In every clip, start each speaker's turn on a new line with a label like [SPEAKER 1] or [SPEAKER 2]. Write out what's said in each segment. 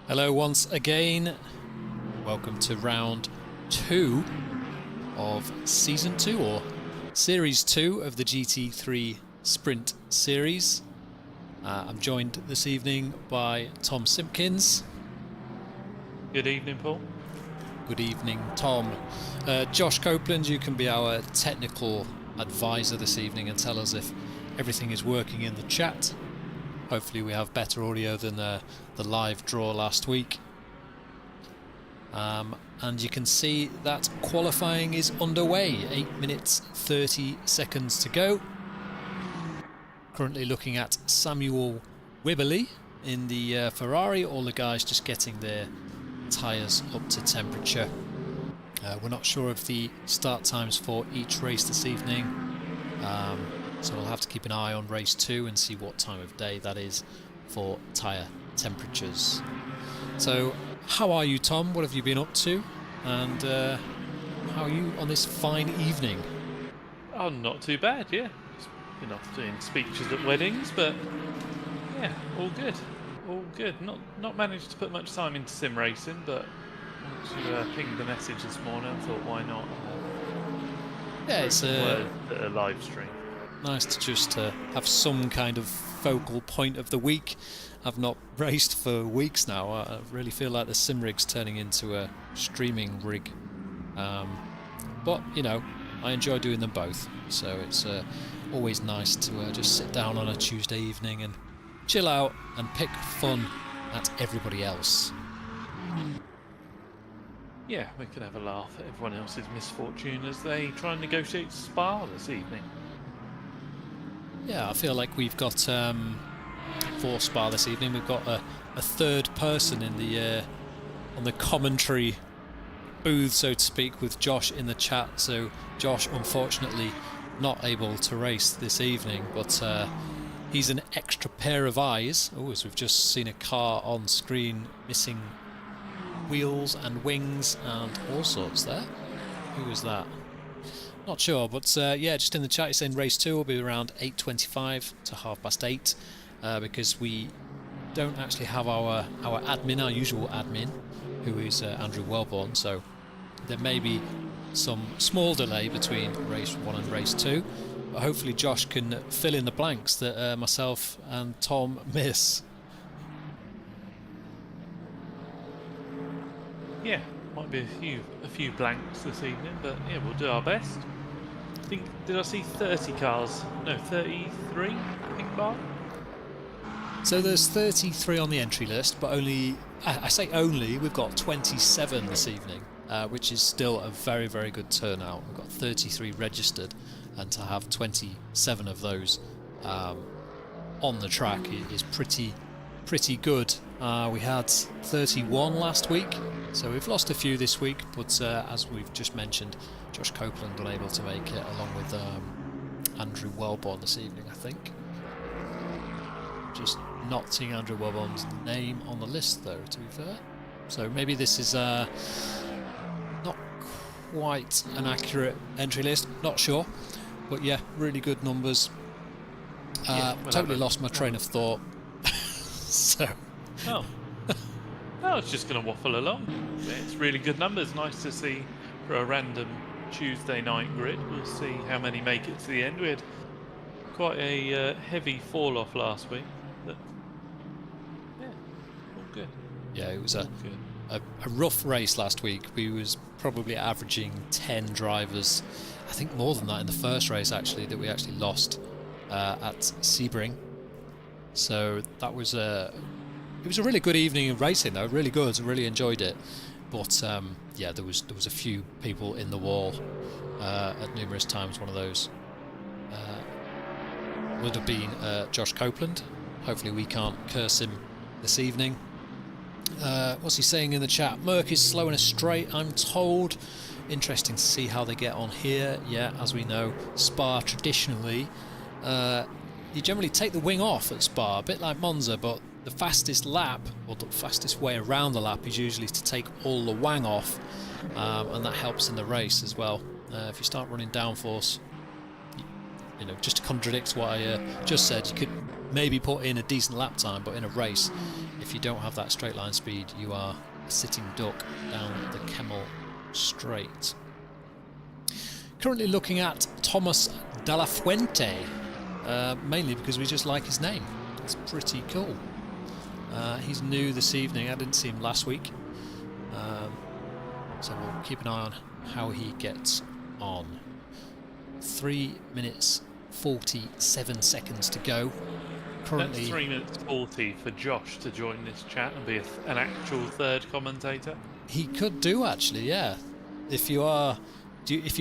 [SPEAKER 1] Hello once again. Welcome to round 2 of Season 2 or Series 2 of the GT3 Sprint Series. I'm joined this evening by Tom Simpkins.
[SPEAKER 2] Good evening, Paul.
[SPEAKER 1] Good evening, Tom. Josh Copeland, you can be our technical advisor this evening and tell us if everything is working in the chat. Hopefully we have better audio than the live draw last week. And you can see that qualifying is underway. 8 minutes 30 seconds to go. Currently looking at Samuel Wibberley in the Ferrari. All the guys just getting their tyres up to temperature. We're not sure of the start times for each race this evening. So we'll have to keep an eye on race 2 and see what time of day that is for tyre temperatures. So how are you, Tom? What have you been up to? And how are you on this fine evening?
[SPEAKER 2] Oh, not too bad, yeah. Just been off doing speeches at weddings, but yeah, all good. All good. Not managed to put much time into sim racing, but once you pinged the message this morning, I thought, why not?
[SPEAKER 1] Yeah, it's
[SPEAKER 2] a live stream.
[SPEAKER 1] Nice to just have some kind of focal point of the week. I've not raced for weeks now. I really feel like the sim rig's turning into a streaming rig. But, you know, I enjoy doing them both. So it's always nice to just sit down on a Tuesday evening and chill out and pick fun at everybody else.
[SPEAKER 2] Yeah, we can have a laugh at everyone else's misfortune as they try and negotiate Spa this evening.
[SPEAKER 1] Yeah, I feel like we've got for Spa this evening. We've got a third person in the on the commentary booth, so to speak, with Josh in the chat. So Josh, unfortunately, not able to race this evening, but he's an extra pair of eyes. Oh, as we've just seen a car on screen missing wheels and wings and all sorts there. Who was that? Not sure, but yeah, just in the chat, he's saying race 2 will be around 8:25 to 8:30, because we don't actually have our admin, our usual admin, who is Andrew Wellborn, so there may be some small delay between race 1 and race 2, but hopefully Josh can fill in the blanks that myself and Tom miss.
[SPEAKER 2] Yeah, might be a few blanks this evening, but yeah, we'll do our best. I think, did I see 30 cars? No, 33, I think, Mark?
[SPEAKER 1] So there's 33 on the entry list, but only, I say only, we've got 27 this evening, which is still a very, very good turnout. We've got 33 registered, and to have 27 of those on the track is pretty good. We had 31 last week, so we've lost a few this week, but as we've just mentioned, Josh Copeland unable to make it, along with Andrew Wellborn this evening, I think. Just not seeing Andrew Wellborn's name on the list, though, to be fair. So maybe this is not quite an accurate entry list, not sure. But yeah, really good numbers. Totally lost my train of thought. So...
[SPEAKER 2] Oh. No, it's just going to waffle along. It's really good numbers. Nice to see for a random Tuesday night grid. We'll see how many make it to the end. We had quite a heavy fall off last week, but yeah, all good.
[SPEAKER 1] Yeah, it was a rough race last week. We was probably averaging 10 drivers. I think more than that in the first race, actually, that we actually lost at Sebring. So that was it was a really good evening of racing, though. Really good. I really enjoyed it. But yeah, there was a few people in the wall at numerous times. One of those would have been Josh Copeland. Hopefully we can't curse him this evening. What's he saying in the chat? Merc is slow in a straight, I'm told. Interesting to see how they get on here. Yeah, as we know, Spa traditionally, you generally take the wing off at Spa, a bit like Monza, but the fastest lap, or the fastest way around the lap, is usually to take all the wang off, and that helps in the race as well. If you start running downforce, you know, just to contradict what I just said, you could maybe put in a decent lap time, but in a race if you don't have that straight line speed, you are a sitting duck down the Kemmel Straight. Currently looking at Thomas de la Fuente, mainly because we just like his name. It's pretty cool. He's new this evening. I didn't see him last week, so we'll keep an eye on how he gets on. 3 minutes 47 seconds to go. Currently,
[SPEAKER 2] that's 3 minutes 40 for Josh to join this chat and be an actual third commentator.
[SPEAKER 1] He could do, actually, yeah. If you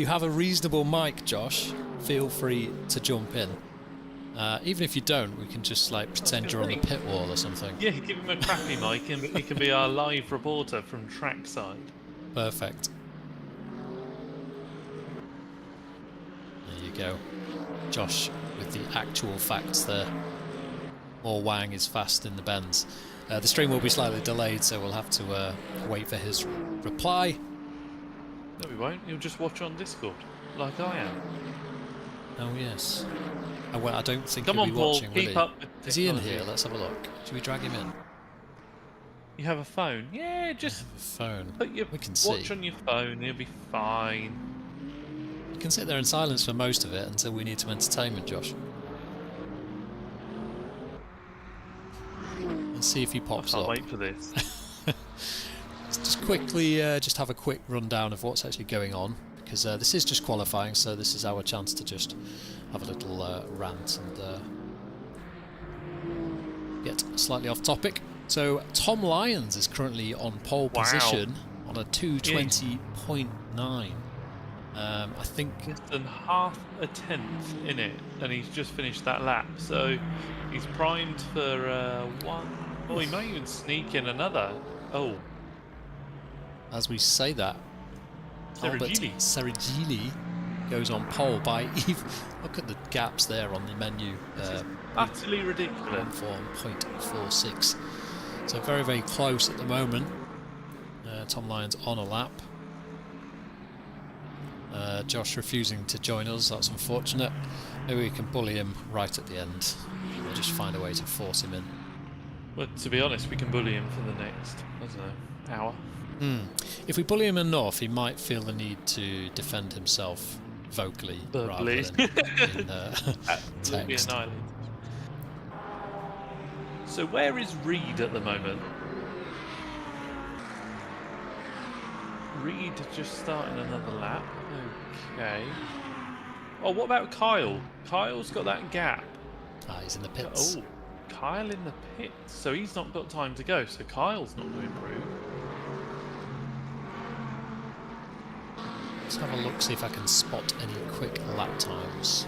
[SPEAKER 1] have a reasonable mic, Josh, feel free to jump in. Even if you don't, we can just like pretend you're on the pit wall or something.
[SPEAKER 2] Yeah, give him a crappy mic and he can be our live reporter from trackside.
[SPEAKER 1] Perfect. There you go. Josh with the actual facts there. More Wang is fast in the bends. The stream will be slightly delayed, so we'll have to wait for his reply.
[SPEAKER 2] No, we won't. You'll just watch on Discord, like I am.
[SPEAKER 1] Oh, yes. Oh, well, I don't think
[SPEAKER 2] Come
[SPEAKER 1] he'll
[SPEAKER 2] on,
[SPEAKER 1] be
[SPEAKER 2] Paul,
[SPEAKER 1] watching, will
[SPEAKER 2] keep
[SPEAKER 1] he?
[SPEAKER 2] up with
[SPEAKER 1] Is he in
[SPEAKER 2] technology.
[SPEAKER 1] here? Let's have a look. Should we drag him in?
[SPEAKER 2] You have a phone? Yeah, just
[SPEAKER 1] I have a phone.
[SPEAKER 2] put your
[SPEAKER 1] We can
[SPEAKER 2] watch
[SPEAKER 1] see.
[SPEAKER 2] on your phone. It'll be fine.
[SPEAKER 1] You can sit there in silence for most of it until we need some entertainment, Josh. Let's see if he
[SPEAKER 2] I
[SPEAKER 1] pops
[SPEAKER 2] can't
[SPEAKER 1] up.
[SPEAKER 2] wait for this.
[SPEAKER 1] Just quickly, just have a quick rundown of what's actually going on, because this is just qualifying, so this is our chance to just have a little rant and get slightly off topic. So Tom Lyons is currently on pole position on a 2:20.9. I think
[SPEAKER 2] Less than half a tenth in it, and he's just finished that lap. So he's primed for one. Oh, he might even sneak in another. Oh,
[SPEAKER 1] as we say that, Albert
[SPEAKER 2] Serigili.
[SPEAKER 1] Serigili goes on pole by look at the gaps there on the menu.
[SPEAKER 2] Utterly ridiculous.
[SPEAKER 1] 1:46. So very, very close at the moment. Tom Lyons on a lap. Josh refusing to join us. That's unfortunate. Maybe we can bully him right at the end. We'll just find a way to force him in.
[SPEAKER 2] Well, to be honest, we can bully him for the next, I don't know, hour.
[SPEAKER 1] If we bully him enough, he might feel the need to defend himself vocally rather than in
[SPEAKER 2] Absolutely
[SPEAKER 1] text.
[SPEAKER 2] annihilated. So where is Reed at the moment? Reed just starting another lap. Okay. Oh, what about Kyle? Kyle's got that gap.
[SPEAKER 1] Ah, he's in the pits.
[SPEAKER 2] Oh, Kyle in the pits. So he's not got time to go. So Kyle's not going to improve.
[SPEAKER 1] Let's have a look, see if I can spot any quick lap times.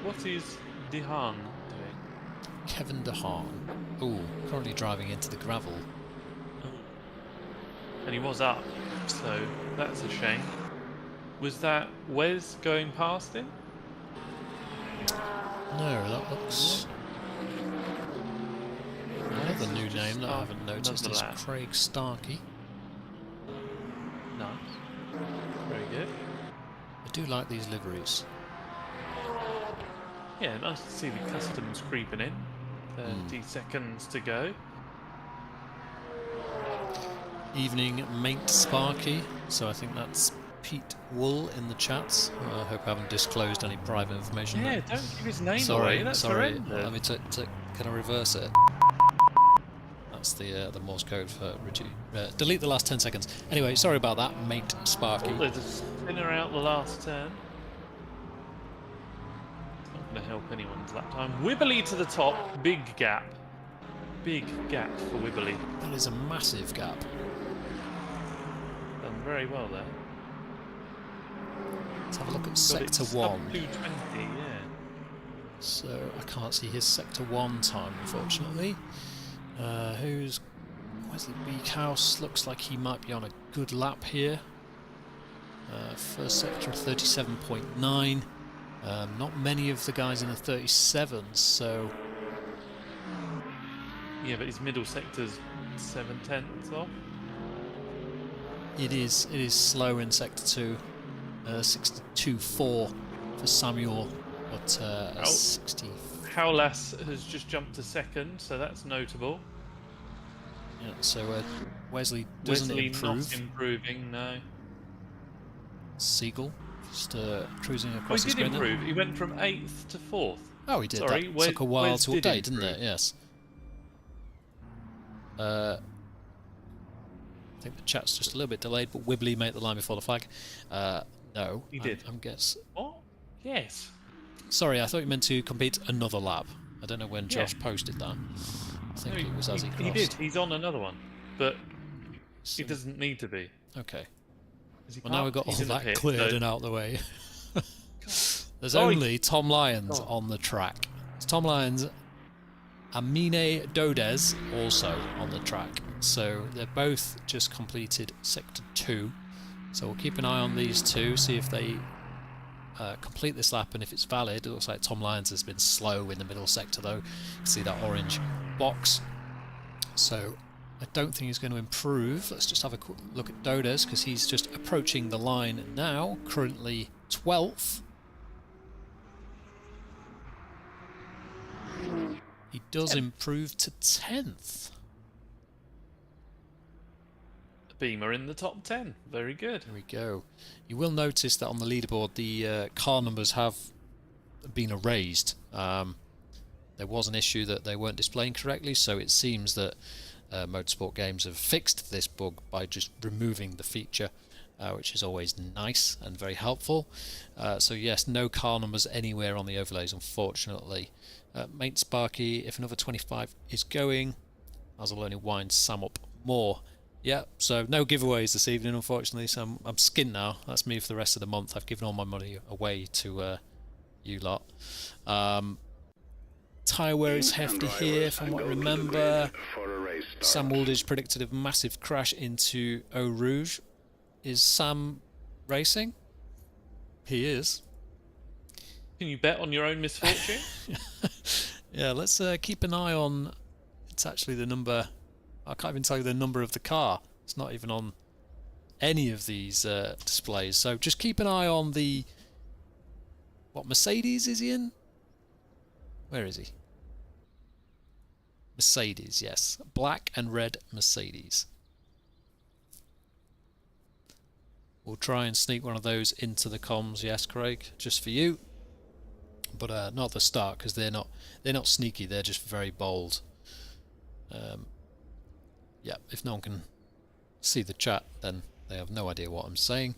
[SPEAKER 2] What is Dehan doing?
[SPEAKER 1] Kevin DeHaan. Ooh, currently driving into the gravel.
[SPEAKER 2] And he was up, so that's a shame. Was that Wes going past him?
[SPEAKER 1] No, that looks... Another new name that I haven't noticed is
[SPEAKER 2] lap.
[SPEAKER 1] Craig Starkey.
[SPEAKER 2] Nice. Very good.
[SPEAKER 1] I do like these liveries.
[SPEAKER 2] Yeah, nice to see the customs creeping in. 30 seconds to go.
[SPEAKER 1] Evening mate Sparky, so I think that's Pete Wool in the chats. I hope I haven't disclosed any private information.
[SPEAKER 2] Yeah, don't give his name
[SPEAKER 1] Sorry,
[SPEAKER 2] away. That's
[SPEAKER 1] sorry.
[SPEAKER 2] horrendous.
[SPEAKER 1] Let me can I reverse it? That's the Morse code for Richie. Delete the last 10 seconds. Anyway, sorry about that, mate Sparky.
[SPEAKER 2] Oh, there's a spinner out the last turn. Not going to help anyone's lap time. Wibbly to the top. Big gap. Big gap for Wibbly.
[SPEAKER 1] That is a massive gap.
[SPEAKER 2] Done very well there.
[SPEAKER 1] Let's have a look at
[SPEAKER 2] Got it
[SPEAKER 1] Sector
[SPEAKER 2] sub
[SPEAKER 1] 1.
[SPEAKER 2] 220, yeah.
[SPEAKER 1] So I can't see his Sector 1 time, unfortunately. Wesley Beekhouse looks like he might be on a good lap here. First sector 37.9. Not many of the guys in the 37s, so
[SPEAKER 2] Yeah, but his middle sector's 7/10 off.
[SPEAKER 1] it is slow in Sector 2. 62.4 for Samuel, but 65
[SPEAKER 2] Howlas has just jumped to second, so that's notable.
[SPEAKER 1] Yeah, so Wesley doesn't improve.
[SPEAKER 2] Not improving, no.
[SPEAKER 1] Siegel just cruising
[SPEAKER 2] Oh,
[SPEAKER 1] across
[SPEAKER 2] he
[SPEAKER 1] the
[SPEAKER 2] did
[SPEAKER 1] screen.
[SPEAKER 2] improve. He went from 8th to 4th.
[SPEAKER 1] Oh, he did.
[SPEAKER 2] Sorry,
[SPEAKER 1] That took a while
[SPEAKER 2] Wes
[SPEAKER 1] to
[SPEAKER 2] did
[SPEAKER 1] update, didn't
[SPEAKER 2] improve.
[SPEAKER 1] it? Yes. I think the chat's just a little bit delayed, but Wibbly made the line before the flag. No,
[SPEAKER 2] He did.
[SPEAKER 1] I'm guess.
[SPEAKER 2] What? Yes.
[SPEAKER 1] Sorry, I thought you meant to complete another lap. I don't know when Josh posted that. I think it was as he crossed.
[SPEAKER 2] He did. He's on another one, but
[SPEAKER 1] So,
[SPEAKER 2] he doesn't need to be.
[SPEAKER 1] Okay.
[SPEAKER 2] He
[SPEAKER 1] Well, now we've got all that cleared and out the way. There's
[SPEAKER 2] Oh,
[SPEAKER 1] only Tom Lyons on the track. It's Tom Lyons, Amine Dodez also on the track. So they're both just completed Sector 2. So we'll keep an eye on these two, see if they complete this lap, and if it's valid. It looks like Tom Lyons has been slow in the middle sector though. You can see that orange box. So I don't think he's going to improve. Let's just have a quick look at Dodez, because he's just approaching the line now, currently 12th. He does improve to 10th.
[SPEAKER 2] Beamer in the top 10. Very good.
[SPEAKER 1] There we go. You will notice that on the leaderboard the car numbers have been erased. There was an issue that they weren't displaying correctly, so it seems that Motorsport Games have fixed this bug by just removing the feature, which is always nice and very helpful. So yes, no car numbers anywhere on the overlays, unfortunately. Mate Sparky, if another 25 is going, as I'll only wind Sam up more. Yeah, so no giveaways this evening, unfortunately, so I'm skinned now. That's me for the rest of the month. I've given all my money away to you lot. Tyre wear is hefty here, from what I remember. Sam Wooldridge predicted a massive crash into Eau Rouge. Is Sam racing? He is.
[SPEAKER 2] Can you bet on your own misfortune?
[SPEAKER 1] Yeah, let's keep an eye on... It's actually the number... I can't even tell you the number of the car. It's not even on any of these displays. So just keep an eye on the... What Mercedes is he in? Where is he? Mercedes, yes. Black and red Mercedes. We'll try and sneak one of those into the comms, yes, Craig, just for you. But not at the start, because they're not sneaky. They're just very bold. Yeah, if no one can see the chat, then they have no idea what I'm saying.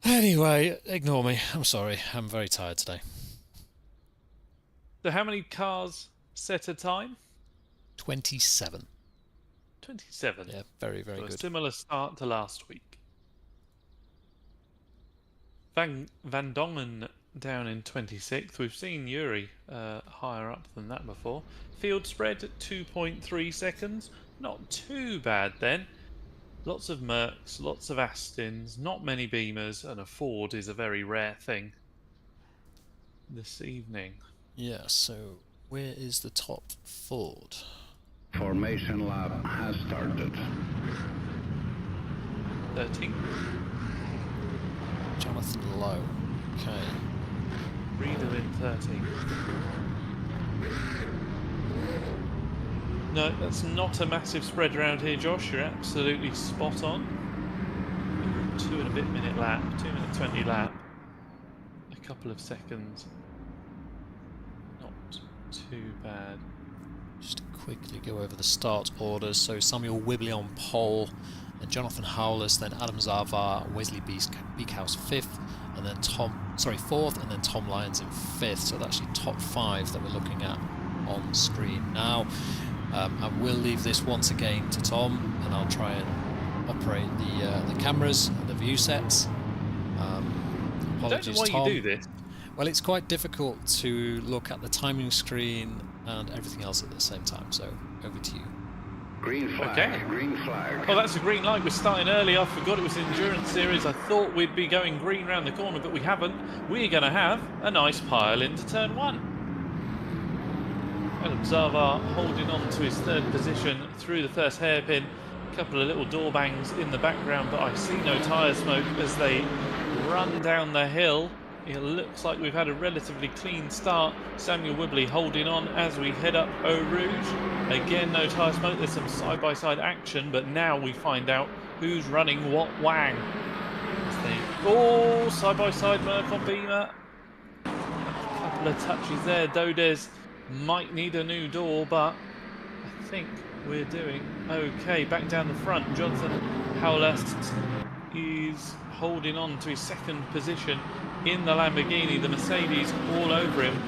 [SPEAKER 1] Anyway, ignore me. I'm sorry. I'm very tired today.
[SPEAKER 2] So how many cars set a time?
[SPEAKER 1] 27.
[SPEAKER 2] 27.
[SPEAKER 1] Yeah, very, very
[SPEAKER 2] So
[SPEAKER 1] good.
[SPEAKER 2] a similar start to last week. Van Dongen down in 26th. We've seen Yuri higher up than that before. Field spread at 2.3 seconds. Not too bad then. Lots of Mercs, lots of Astons, not many Beamers, and a Ford is a very rare thing this evening.
[SPEAKER 1] Yeah, so where is the top Ford?
[SPEAKER 3] Formation lap has started.
[SPEAKER 2] 13.
[SPEAKER 1] Jonathan Lowe. Okay.
[SPEAKER 2] Reader in 13. No, that's not a massive spread around here, Josh. You're absolutely spot on. 2 and a bit minute lap, 2 minute 20 lap. A couple of seconds. Not too bad.
[SPEAKER 1] Just to quickly go over the start orders. So Samuel Wibley on pole, and Jonathan Howless, then Adam Zarvar, Wesley Beekhouse 5th, and then 4th, and then Tom Lyons in 5th. So that's actually top 5 that we're looking at on screen now. I will leave this once again to Tom, and I'll try and operate the cameras and the view sets. Apologies,
[SPEAKER 2] I don't know why
[SPEAKER 1] Tom.
[SPEAKER 2] you do this.
[SPEAKER 1] Well, it's quite difficult to look at the timing screen and everything else at the same time, so over to you.
[SPEAKER 3] Green flag,
[SPEAKER 2] Okay.
[SPEAKER 3] green flag.
[SPEAKER 2] Oh, that's a green light. We're starting early. I forgot it was an endurance series. I thought we'd be going green round the corner, but we haven't. We're going to have a nice pile into turn 1. Adam Zarvar holding on to his 3rd position through the first hairpin. A couple of little door bangs in the background, but I see no tyre smoke as they run down the hill. It looks like we've had a relatively clean start. Samuel Wibley holding on as we head up Eau Rouge. Again, no tyre smoke. There's some side-by-side action, but now we find out who's running what wang. Oh, side-by-side Merc on Beamer. A couple of touches there. Dodez might need a new door, but I think we're doing okay. Back down the front, Jonathan Howlest is holding on to his second position in the Lamborghini. The Mercedes all over him.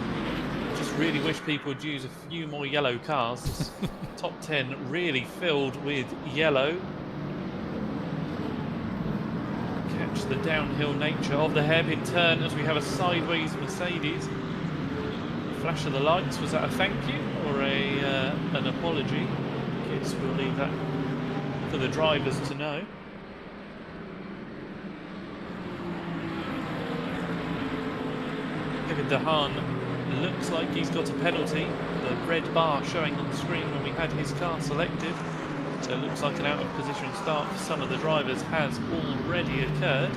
[SPEAKER 2] Just really wish people would use a few more yellow cars. This top 10 really filled with yellow. Catch the downhill nature of the hairpin turn as we have a sideways Mercedes. Flash of the lights, was that a thank you or an apology? I guess we'll leave that for the drivers to know. Kevin Dehaan looks like he's got a penalty. The red bar showing on the screen when we had his car selected. So it looks like an out of position start for some of the drivers has already occurred.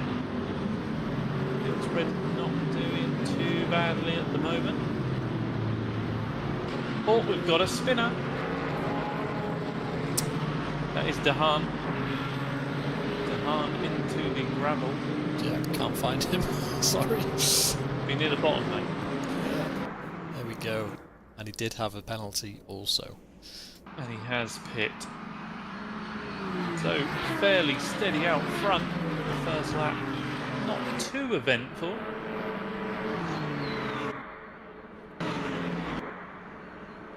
[SPEAKER 2] It's Red not doing too badly at the moment. Oh, we've got a spinner. That is Dehaan. Dehaan into the gravel.
[SPEAKER 1] Yeah, can't find him. Sorry.
[SPEAKER 2] Be near the bottom, mate.
[SPEAKER 1] There we go. And he did have a penalty also.
[SPEAKER 2] And he has pit. So fairly steady out front. The first lap, not too eventful.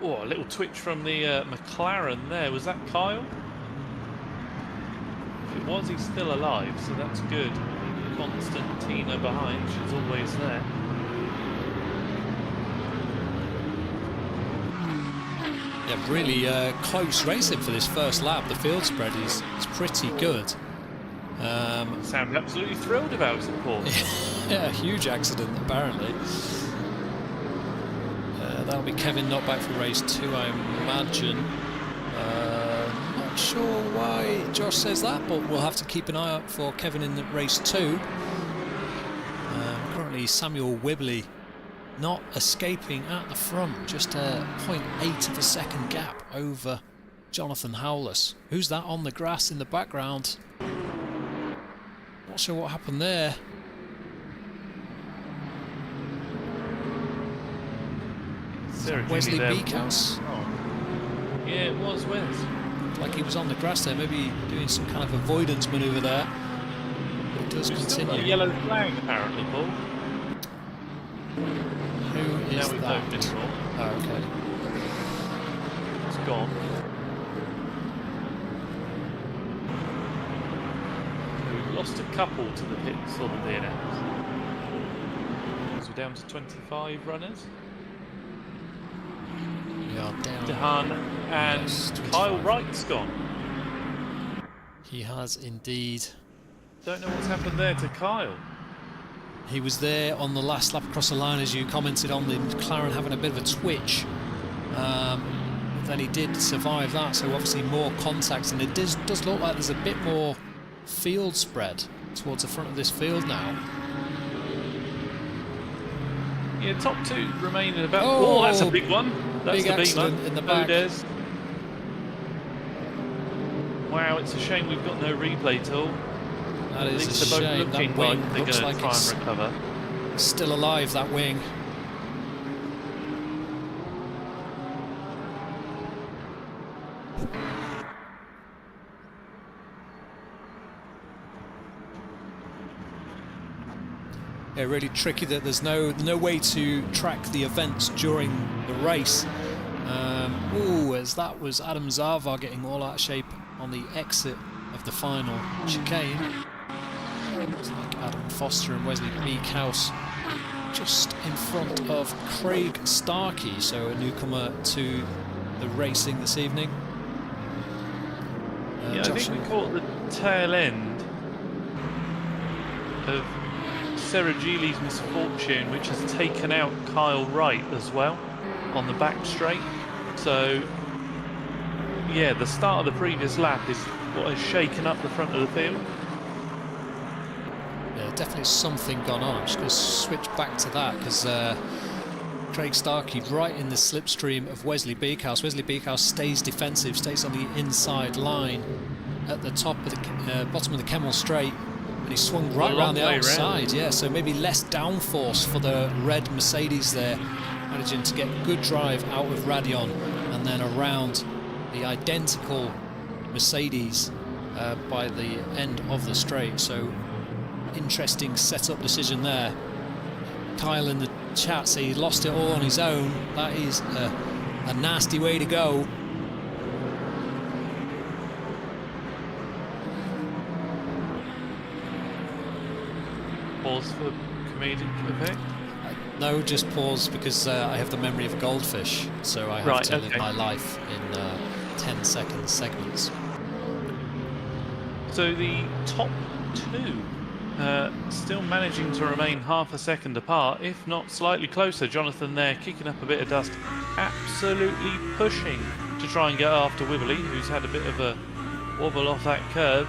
[SPEAKER 2] Oh, a little twitch from the McLaren there. Was that Kyle? If it was, he's still alive, so that's good. Constantina behind, she's always there.
[SPEAKER 1] Yeah, really close racing for this first lap. The field spread is pretty good.
[SPEAKER 2] Sound absolutely thrilled about it, Paul.
[SPEAKER 1] Yeah, huge accident apparently. That'll be Kevin not back for race 2, I imagine. Not sure why Josh says that, but we'll have to keep an eye out for Kevin in the race 2. Currently Samuel Wibley not escaping at the front, just a 0.8 of a second gap over Jonathan Howless. Who's that on the grass in the background? Not sure what happened there. Wesley Beekhouse?
[SPEAKER 2] Oh. Yeah, it was Wes.
[SPEAKER 1] Like he was on the grass there, maybe doing some kind of avoidance manoeuvre there. But it does continue.
[SPEAKER 2] A yellow flag, apparently, Paul.
[SPEAKER 1] Who is that? Oh, okay.
[SPEAKER 2] It's gone. We've lost a couple to the pits or the DNFs. So we're down to 25 runners.
[SPEAKER 1] We are down.
[SPEAKER 2] Dehaan and yes, Kyle Wright's gone.
[SPEAKER 1] He has indeed.
[SPEAKER 2] Don't know what's happened there to Kyle.
[SPEAKER 1] He was there on the last lap across the line, as you commented on the McLaren having a bit of a twitch. Then he did survive that, so obviously more contacts, and it does look like there's a bit more field spread towards the front of this field now.
[SPEAKER 2] Yeah, top 2 remain in about. Oh, that's a big one. That's
[SPEAKER 1] big
[SPEAKER 2] the
[SPEAKER 1] accident in the back.
[SPEAKER 2] Dodez. Wow, it's a shame we've got no replay tool.
[SPEAKER 1] That is a shame. That wing looks like it's
[SPEAKER 2] recover.
[SPEAKER 1] Still alive, that wing. Yeah, really tricky that there's no way to track the events during the race. As that was Adam Zarvar getting all out of shape on the exit of the final chicane. Looks like Adam Foster and Wesley Beekhouse just in front of Craig Starkey, so a newcomer to the racing this evening.
[SPEAKER 2] Yeah, I think we caught the tail end of Seragili's misfortune, which has taken out Kyle Wright as well on the back straight. So yeah, the start of the previous lap is what has shaken up the front of the field.
[SPEAKER 1] Yeah, definitely something gone on. I'm just going to switch back to that because Craig Starkey right in the slipstream of Wesley Beekhouse. Wesley Beekhouse stays defensive, stays on the inside line at the top of the bottom of the Kemmel Straight, and he swung right around the outside. Yeah, so maybe less downforce for the red Mercedes there, managing to get good drive out of Radion and then around the identical Mercedes by the end of the straight. So interesting setup decision there. Kyle in the chat say he lost it all on his own. That is a nasty way to go.
[SPEAKER 2] Pause for comedic effect?
[SPEAKER 1] No, just pause because I have the memory of a goldfish, so I have to live my life in 10-second segments.
[SPEAKER 2] So the top two still managing to remain half a second apart, if not slightly closer. Jonathan there kicking up a bit of dust, absolutely pushing to try and get after Wibbly, who's had a bit of a wobble off that curb.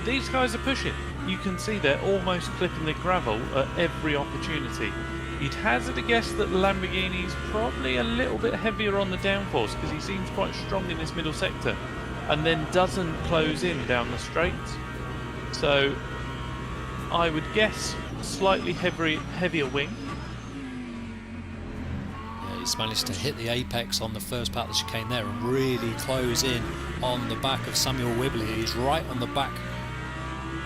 [SPEAKER 2] These guys are pushing. You can see they're almost clipping the gravel at every opportunity. You'd hazard a guess that the Lamborghini's probably a little bit heavier on the downforce because he seems quite strong in this middle sector and then doesn't close in down the straights. So I would guess slightly heavier wing.
[SPEAKER 1] Yeah, he's managed to hit the apex on the first part of the chicane there and really close in on the back of Samuel Wibbly. He's right on the back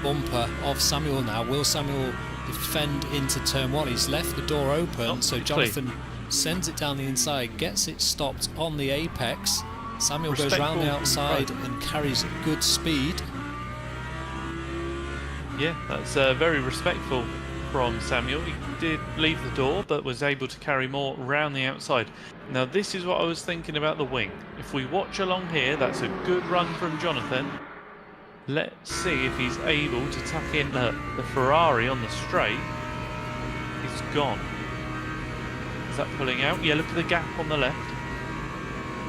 [SPEAKER 1] bumper of Samuel now. Will Samuel defend into turn one? He's left the door open, so Jonathan sends it down the inside, gets it stopped on the apex. Samuel goes round the outside and carries good speed.
[SPEAKER 2] Yeah, that's very respectful from Samuel. He did leave the door, but was able to carry more round the outside. Now, this is what I was thinking about the wing. If we watch along here, that's a good run from Jonathan. Let's see if he's able to tuck in the Ferrari on the straight. He's gone. Is that pulling out? Yeah, look at the gap on the left.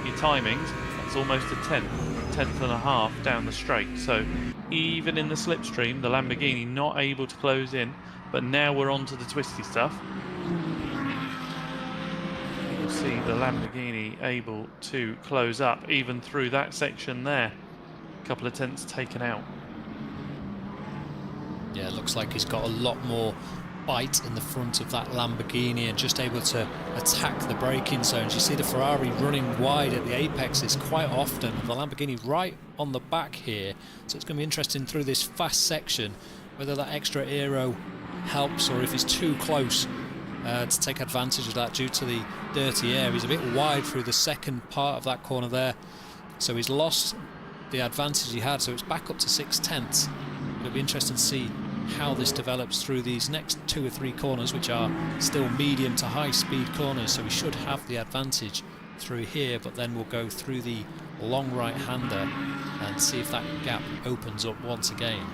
[SPEAKER 2] Your timings, that's almost a tenth and a half down the straight. So even in the slipstream, the Lamborghini not able to close in, but now we're on to the twisty stuff. You can see the Lamborghini able to close up even through that section there. Couple of tenths taken out.
[SPEAKER 1] Yeah, it looks like he's got a lot more bite in the front of that Lamborghini and just able to attack the braking zones. You see the Ferrari running wide at the apexes quite often, the Lamborghini right on the back here. So it's going to be interesting through this fast section whether that extra aero helps or if he's too close to take advantage of that due to the dirty air. He's a bit wide through the second part of that corner there, so he's lost the advantage he had, so it's back up to 6/10. It'll be interesting to see how this develops through these next 2 or 3 corners, which are still medium to high speed corners, so we should have the advantage through here, but then we'll go through the long right hander and see if that gap opens up once again.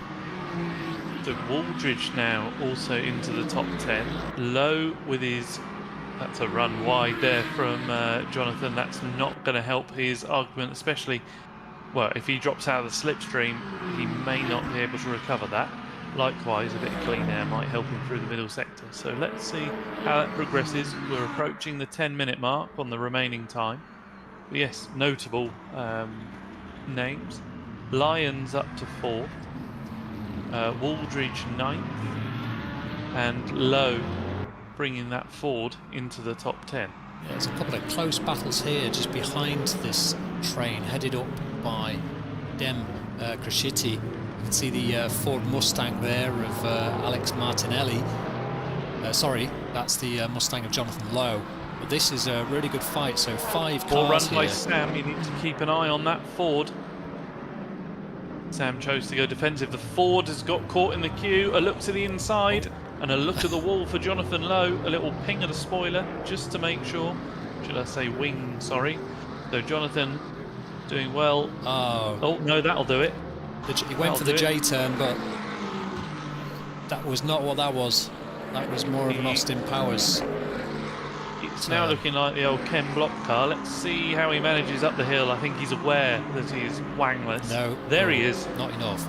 [SPEAKER 2] So Waldridge now also into the top 10. Low with his, that's a run wide there from Jonathan. That's not going to help his argument, especially, well, if he drops out of the slipstream, he may not be able to recover that. Likewise, a bit of clean air might help him through the middle sector. So let's see how that progresses. We're approaching the 10-minute mark on the remaining time. But yes, notable names. Lyons up to 4th. Waldridge 9th. And Lowe bringing that Ford into the top 10.
[SPEAKER 1] Yeah, there's a couple of close battles here just behind this train, headed up by Dem Crescitti. You can see the Ford Mustang there of Alex Martinelli. Sorry, that's the Mustang of Jonathan Lowe. But this is a really good fight, so 5 cars
[SPEAKER 2] run
[SPEAKER 1] here.
[SPEAKER 2] by Sam, you need to keep an eye on that Ford. Sam chose to go defensive. The Ford has got caught in the queue. A look to the inside and a look at the wall for Jonathan Lowe. A little ping of the spoiler just to make sure. Should I say wing, sorry. So Jonathan doing well. Oh no, that'll do it.
[SPEAKER 1] He went for the J-turn, but that was not what that was. That was more of an Austin Powers.
[SPEAKER 2] It's now looking like the old Ken Block car. Let's see how he manages up the hill. I think he's aware that he is wangless.
[SPEAKER 1] No.
[SPEAKER 2] There he is.
[SPEAKER 1] Not enough.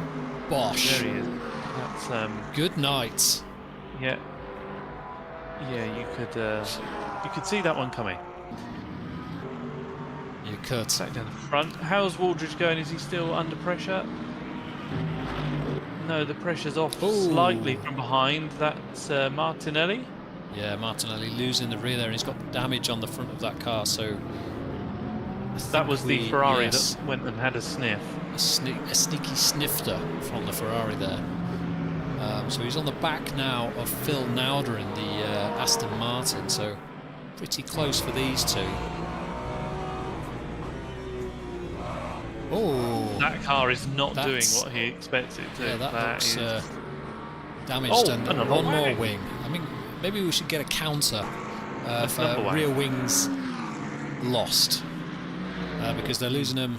[SPEAKER 1] Bosh.
[SPEAKER 2] There he is. That's
[SPEAKER 1] Good night.
[SPEAKER 2] yeah. Yeah, you could see that one coming.
[SPEAKER 1] You could.
[SPEAKER 2] Back down the front. How's Waldridge going? Is he still under pressure? No, the pressure's off slightly from behind. That's Martinelli.
[SPEAKER 1] Yeah, Martinelli losing the rear there, and he's got damage on the front of that car, so...
[SPEAKER 2] That was the Ferrari
[SPEAKER 1] yes,
[SPEAKER 2] that went and had a sniff.
[SPEAKER 1] a sneaky snifter from the Ferrari there. So he's on the back now of Phil Nauder in the Aston Martin, so pretty close for these two. Oh,
[SPEAKER 2] That car is not doing what he expects it to.
[SPEAKER 1] yeah, that looks
[SPEAKER 2] is...
[SPEAKER 1] damaged, and
[SPEAKER 2] another
[SPEAKER 1] one more
[SPEAKER 2] wing.
[SPEAKER 1] wing. I mean, maybe we should get a counter for
[SPEAKER 2] number one.
[SPEAKER 1] rear wings lost, because they're losing them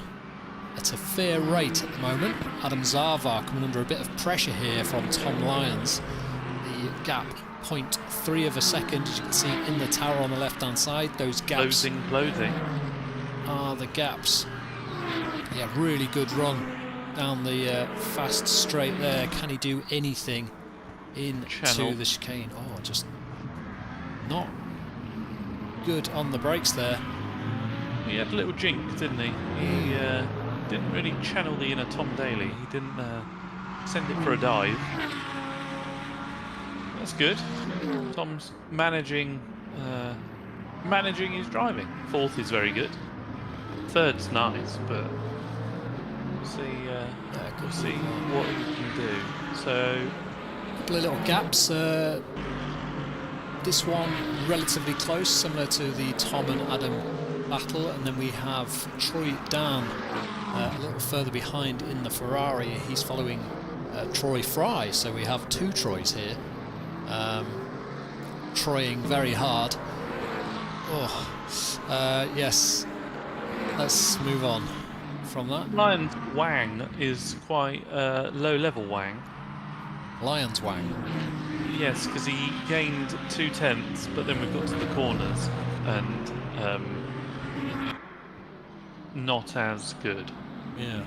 [SPEAKER 1] at a fair rate at the moment. Adam Zarvar coming under a bit of pressure here from Tom Lyons. The gap 0.3 of a second, as you can see in the tower on the left-hand side. Those gaps
[SPEAKER 2] Closing.
[SPEAKER 1] are the gaps. Yeah, really good run down the fast straight there. Can he do anything into the chicane? Oh, just not good on the brakes there.
[SPEAKER 2] He had a little jink, didn't he? He didn't really channel the inner Tom Daly. He didn't send it for a dive. That's good. Tom's managing his driving. Fourth is very good. Third's nice, but we'll see what he can do. So,
[SPEAKER 1] A couple of little gaps. This one relatively close, similar to the Tom and Adam battle, and then we have Troy Dan a little further behind in the Ferrari. He's following Troy Fry, so we have two Troys here, Troying very hard. Yes, let's move on from that.
[SPEAKER 2] Lions Wang is quite low-level Wang.
[SPEAKER 1] Lions Wang.
[SPEAKER 2] Yes, because he gained 2/10, but then we got to the corners and not as good.
[SPEAKER 1] Yeah.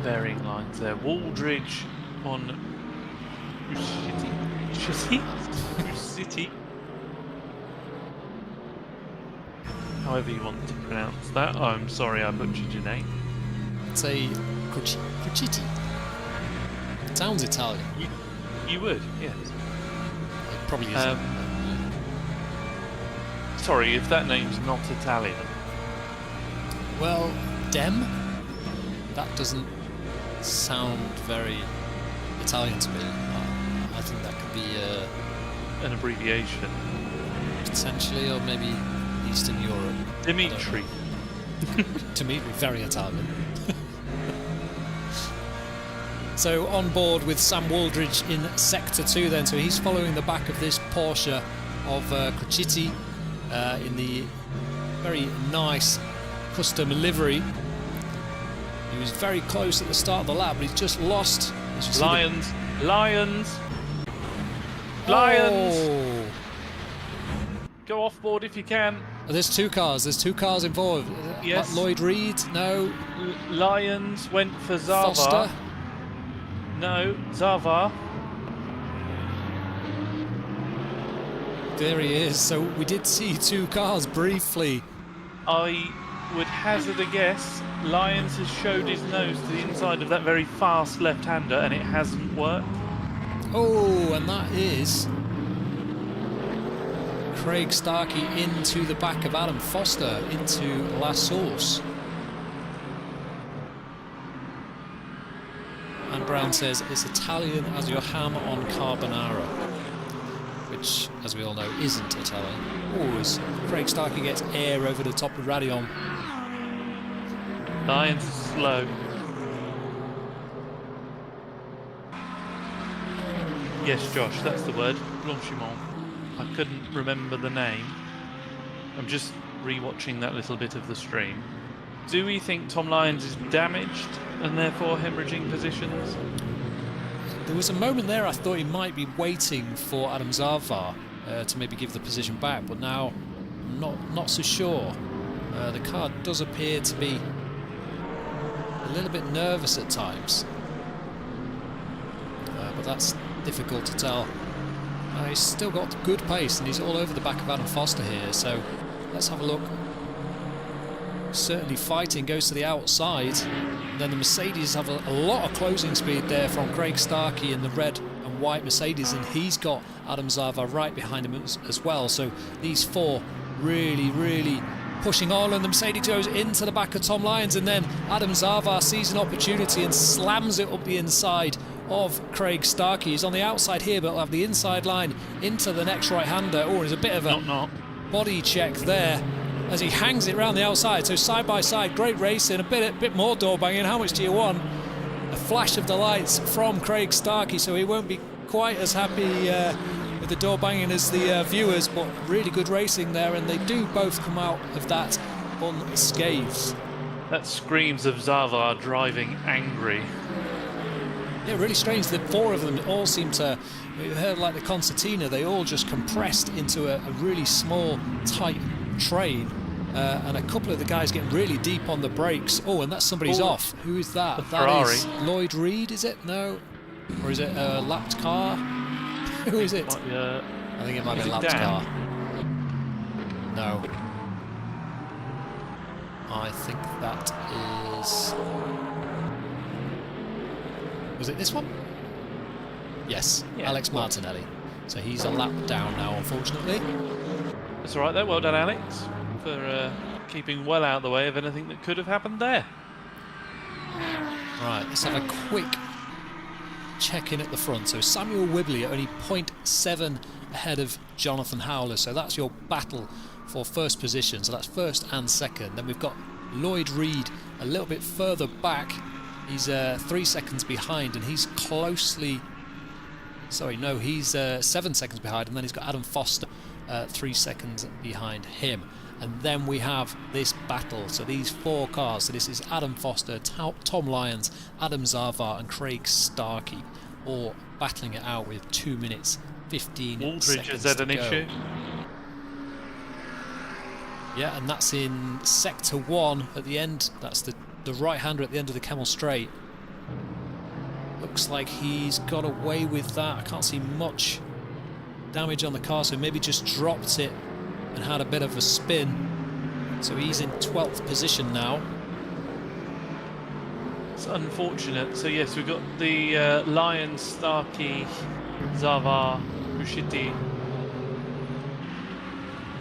[SPEAKER 2] Varying lines there. Waldridge on City. However you want to pronounce that. Oh, I'm sorry I butchered your name.
[SPEAKER 1] Say Cuciti. It sounds Italian.
[SPEAKER 2] You would, yes.
[SPEAKER 1] It probably isn't.
[SPEAKER 2] Sorry if that name's not Italian.
[SPEAKER 1] Well, Dem? That doesn't sound very Italian to me. I think that could be
[SPEAKER 2] An abbreviation.
[SPEAKER 1] potentially, or maybe Eastern Europe.
[SPEAKER 2] Dimitri.
[SPEAKER 1] Dimitri, very Italian. So on board with Sam Waldridge in Sector 2 then, so he's following the back of this Porsche of Cuciti in the very nice custom livery. He was very close at the start of the lap, but he's just lost.
[SPEAKER 2] Lions.
[SPEAKER 1] Oh.
[SPEAKER 2] Go off board if you can.
[SPEAKER 1] Oh, there's two cars involved.
[SPEAKER 2] Yes.
[SPEAKER 1] Lloyd Reed, no.
[SPEAKER 2] Lions went for Zava.
[SPEAKER 1] Foster.
[SPEAKER 2] No, Zava.
[SPEAKER 1] There he is. So we did see two cars briefly.
[SPEAKER 2] I would hazard a guess. Lyons has showed his nose to the inside of that very fast left-hander, and it hasn't worked.
[SPEAKER 1] Oh, and that is Craig Starkey into the back of Adam Foster, into La Source. And Brown says it's Italian as your ham on carbonara, which, as we all know, isn't Italian. Oh, as Craig Starkey gets air over the top of Radion.
[SPEAKER 2] Lyons is slow. Yes, Josh, that's the word. Blanchiment. I couldn't remember the name. I'm just re-watching that little bit of the stream. Do we think Tom Lyons is damaged and therefore hemorrhaging positions?
[SPEAKER 1] There was a moment there I thought he might be waiting for Adam Zarvar to maybe give the position back, but now I'm not so sure. The car does appear to be a little bit nervous at times. But that's difficult to tell. He's still got good pace, and he's all over the back of Adam Foster here, so let's have a look. Certainly fighting, goes to the outside, and then the Mercedes have a lot of closing speed there from Craig Starkey in the red and white Mercedes, and he's got Adam Zava right behind him as well. So these four really pushing on, and the Mercedes goes into the back of Tom Lyons, and then Adam Zava sees an opportunity and slams it up the inside of Craig Starkey. He's on the outside here, but will have the inside line into the next right-hander. Oh, there's a bit of a body check there as he hangs it around the outside. So side by side, great racing, a bit more door banging. How much do you want? A flash of the lights from Craig Starkey, so he won't be quite as happy with the door banging as the viewers, but really good racing there, and they do both come out of that unscathed.
[SPEAKER 2] That screams of Zava driving angry.
[SPEAKER 1] Yeah, really strange. The four of them all seem to, we heard like the concertina, they all just compressed into a really small, tight train. And a couple of the guys getting really deep on the brakes. Oh, and that's somebody's off. Who is that? That
[SPEAKER 2] Ferrari.
[SPEAKER 1] is Lloyd Reed, is it? No? Or is it a lapped car? Who is it? I think it might be a lapped car. No. I think that is... Was it this one? Yes, yeah, Alex Martinelli. So he's a lap down now, unfortunately.
[SPEAKER 2] That's all right there. Well done, Alex, for keeping well out of the way of anything that could have happened there.
[SPEAKER 1] Right, let's have a quick check-in at the front. So Samuel Whibley at only 0.7 ahead of Jonathan Howler. So that's your battle for first position. So that's first and second. Then we've got Lloyd Reed a little bit further back. He's 3 seconds behind, and he's closely... Sorry, no, he's 7 seconds behind, and then he's got Adam Foster 3 seconds behind him. And then we have this battle. So these four cars. So this is Adam Foster, Tom Lyons, Adam Zava, and Craig Starkey, all battling it out with 2 minutes 15
[SPEAKER 2] Aldridge
[SPEAKER 1] seconds
[SPEAKER 2] has had
[SPEAKER 1] to
[SPEAKER 2] an
[SPEAKER 1] go.
[SPEAKER 2] issue.
[SPEAKER 1] Yeah, and that's in sector 1 at the end. That's the right-hander at the end of the Kemmel Straight. Looks like he's got away with that. I can't see much damage on the car, so maybe just dropped it and had a bit of a spin. So he's in 12th position now.
[SPEAKER 2] It's unfortunate. So yes, we've got the Lyons, Starkey, Zava, Rushiti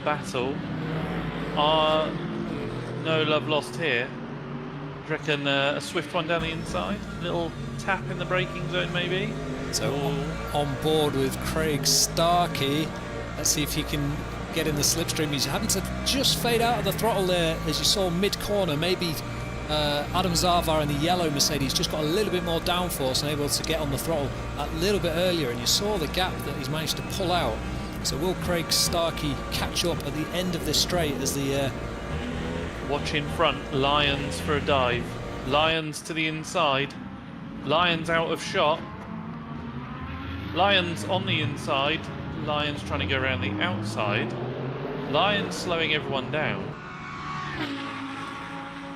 [SPEAKER 2] battle. No love lost here. Do you reckon a swift one down the inside? Little tap in the braking zone maybe?
[SPEAKER 1] So on board with Craig Starkey. Let's see if he can get in the slipstream. He's having to just fade out of the throttle there, as you saw mid-corner. Maybe Adam Zava in the yellow Mercedes just got a little bit more downforce and able to get on the throttle a little bit earlier, and you saw the gap that he's managed to pull out. So will Craig Starkey catch up at the end of this straight as the...
[SPEAKER 2] Watch in front, Lyons for a dive. Lyons to the inside. Lyons out of shot. Lyons on the inside. Lyons trying to go around the outside. Lyons slowing everyone down.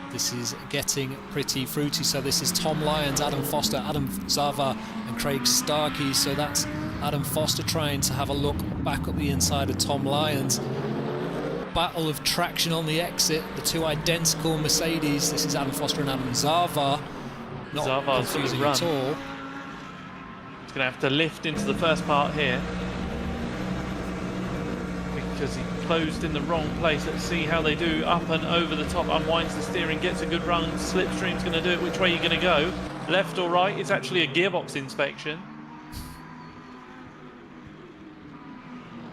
[SPEAKER 1] This is getting pretty fruity. So this is Tom Lyons, Adam Foster, Adam Zava and Craig Starkey. So that's Adam Foster trying to have a look back up the inside of Tom Lyons. Battle of traction on the exit. The two identical Mercedes. This is Adam Foster and Adam Zava. Not
[SPEAKER 2] Zava's
[SPEAKER 1] confusing at all.
[SPEAKER 2] He's going to have to lift into the first part here because he closed in the wrong place. Let's see how they do. Up and over the top, unwinds the steering, gets a good run. Slipstream's going to do it. Which way are you going to go? Left or right? It's actually a gearbox inspection.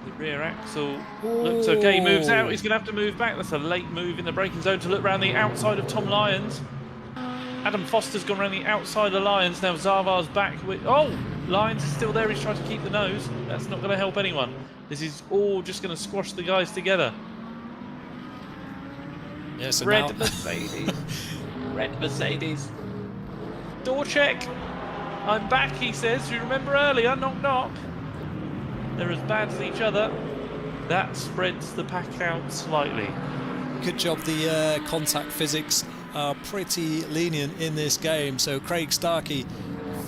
[SPEAKER 2] The rear axle looks okay. He moves out. He's going to have to move back. That's a late move in the braking zone to look around the outside of Tom Lyons. Adam Foster's gone around the outside of Lyons. Now Zava's back with... Oh! Lyons is still there. He's trying to keep the nose. That's not going to help anyone. This is all just going to squash the guys together.
[SPEAKER 1] Yeah, so
[SPEAKER 2] Red
[SPEAKER 1] now...
[SPEAKER 2] Mercedes. Red Mercedes. Door check. I'm back, he says. You remember earlier? Knock, knock. They're as bad as each other. That spreads the pack out slightly.
[SPEAKER 1] Good job, the contact physics are pretty lenient in this game. So Craig Starkey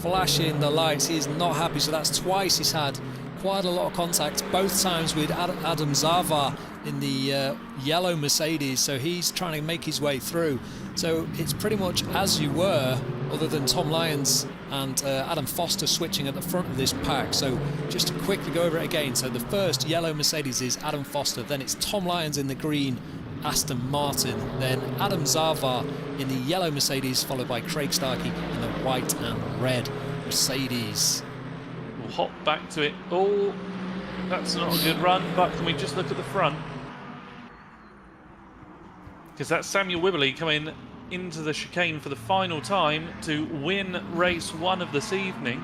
[SPEAKER 1] flashing the lights. He is not happy. So that's twice he's had quite a lot of contact, both times with Adam Zavar in the yellow Mercedes. So he's trying to make his way through. So it's pretty much as you were, other than Tom Lyons and Adam Foster switching at the front of this pack. So just to quickly go over it again. So the first yellow Mercedes is Adam Foster, then it's Tom Lyons in the green Aston Martin, then Adam Zavar in the yellow Mercedes, followed by Craig Starkey in the white and red Mercedes.
[SPEAKER 2] We'll hop back to it. Oh, that's not a good run, but can we just look at the front? Because that's Samuel Wibberley coming into the chicane for the final time to win race 1 of this evening.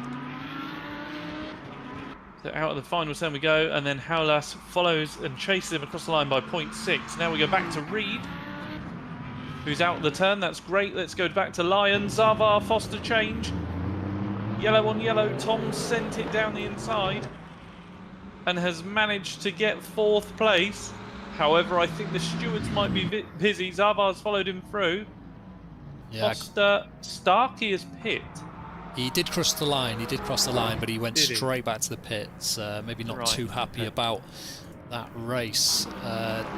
[SPEAKER 2] So out of the final turn we go, and then Howlas follows and chases him across the line by 0.6. Now we go back to Reed, who's out of the turn. That's great. Let's go back to Lyons. Zavar, Foster change. Yellow on yellow. Tom sent it down the inside and has managed to get 4th place. However, I think the stewards might be busy. Zavar's followed him through.
[SPEAKER 1] Yeah.
[SPEAKER 2] Foster, Starkey is pit.
[SPEAKER 1] He did cross the line, but he went straight back to the pits. Maybe not too happy about that race.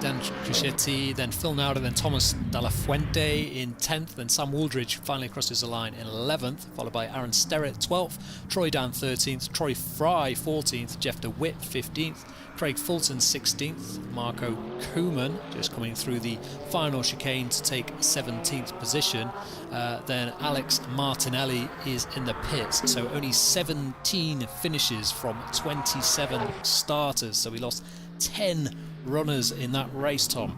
[SPEAKER 1] Dan Criscetti, then Phil Nauder, then Thomas Dalla Fuente in 10th, then Sam Wooldridge finally crosses the line in 11th, followed by Aaron Sterrett 12th, Troy Dan 13th, Troy Fry 14th, Jeff DeWitt 15th, Craig Fulton 16th, Marco Koeman just coming through the final chicane to take 17th position. Then Alex Martinelli is in the pits, so only 17 finishes from 27 starters, so we lost 10 runners in that race, Tom.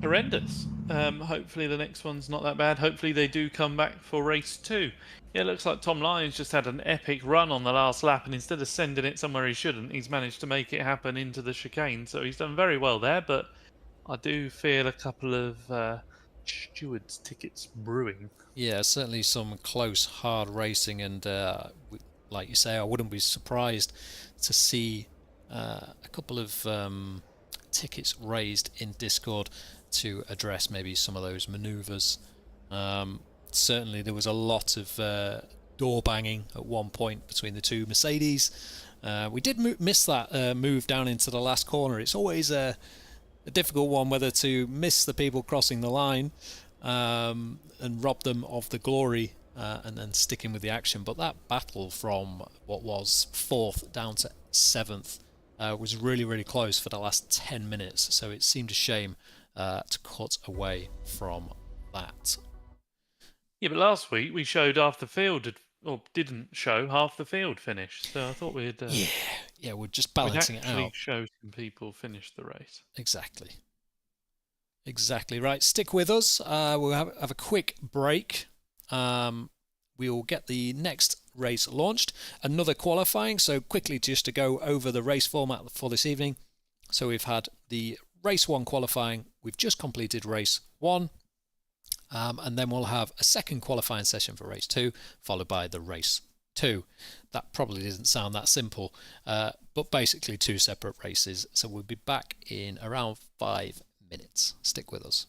[SPEAKER 2] Horrendous. Hopefully the next one's not that bad. Hopefully they do come back for race 2. Yeah, it looks like Tom Lyons just had an epic run on the last lap, and instead of sending it somewhere he shouldn't, he's managed to make it happen into the chicane. So he's done very well there, but I do feel a couple of stewards' tickets brewing.
[SPEAKER 1] Yeah, certainly some close, hard racing, and like you say, I wouldn't be surprised to see a couple of tickets raised in Discord to address maybe some of those manoeuvres. Certainly there was a lot of door banging at one point between the two Mercedes. We did miss that move down into the last corner. It's always a difficult one whether to miss the people crossing the line and rob them of the glory and then sticking with the action. But that battle from what was 4th down to 7th was really, really close for the last 10 minutes. So it seemed a shame to cut away from that.
[SPEAKER 2] Yeah, but last week we showed half the field, or didn't show half the field finished. So I thought we'd
[SPEAKER 1] we're just balancing it out.
[SPEAKER 2] Show some people finish the race.
[SPEAKER 1] Exactly right. Stick with us. We'll have a quick break. We'll get the next race launched. Another qualifying. So quickly, just to go over the race format for this evening. So we've had the race 1 qualifying. We've just completed race 1. And then we'll have a second qualifying session for race 2, followed by the race 2. That probably doesn't sound that simple, but basically 2 separate races. So we'll be back in around 5 minutes. Stick with us.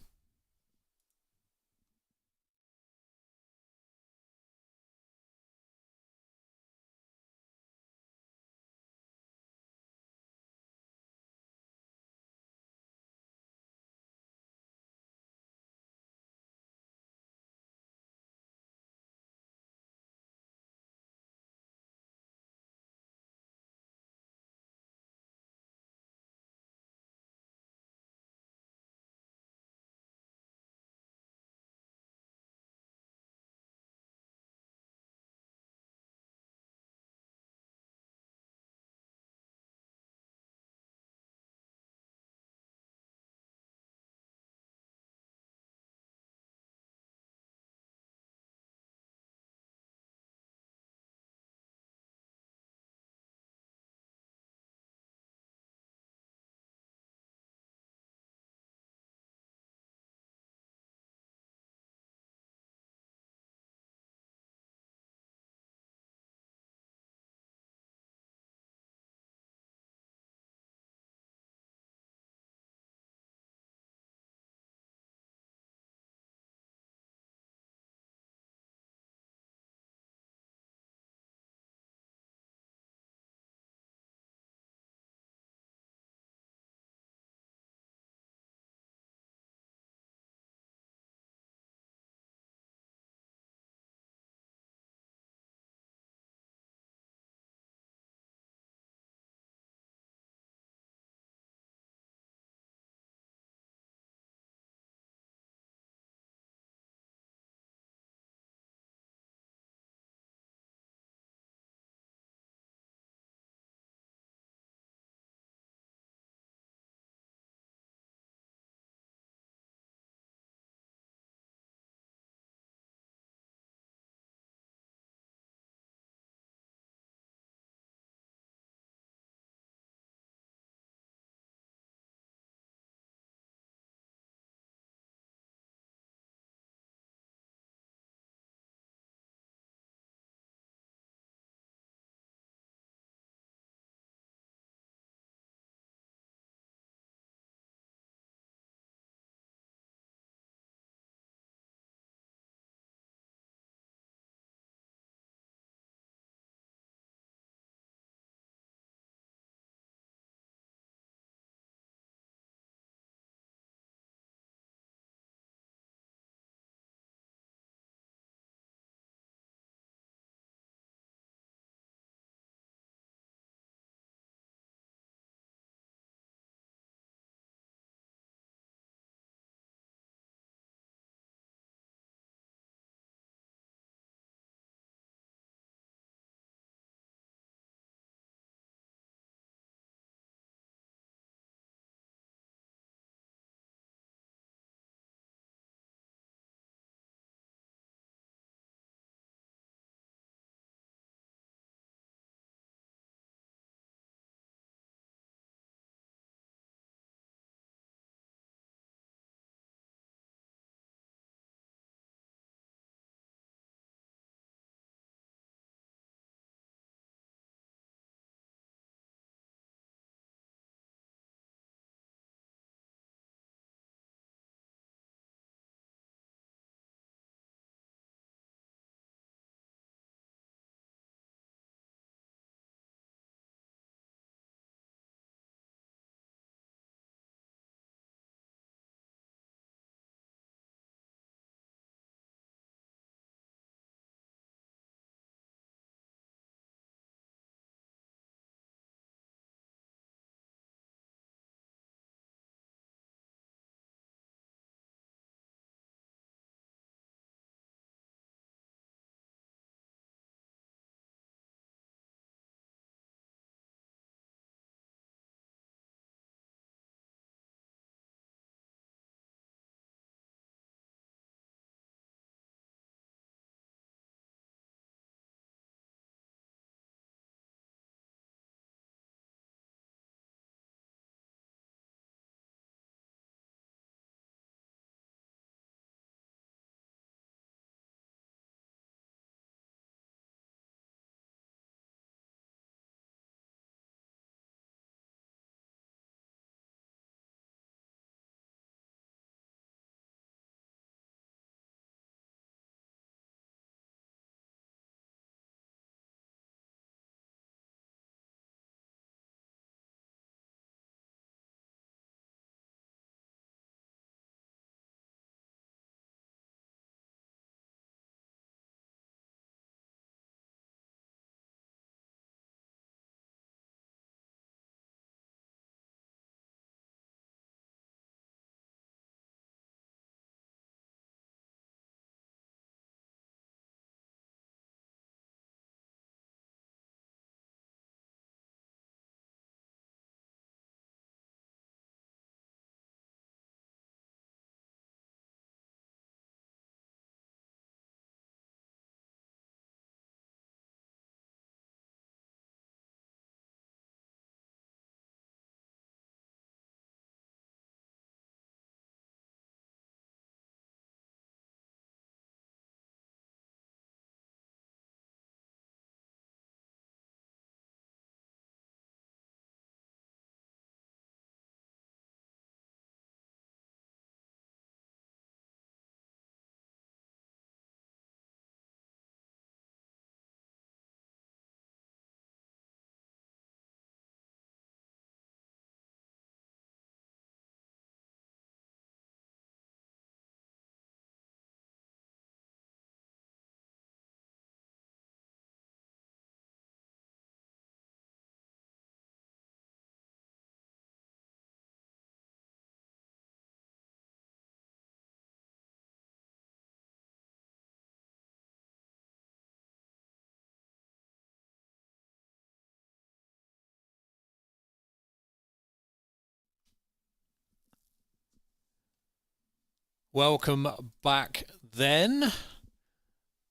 [SPEAKER 1] Welcome back then.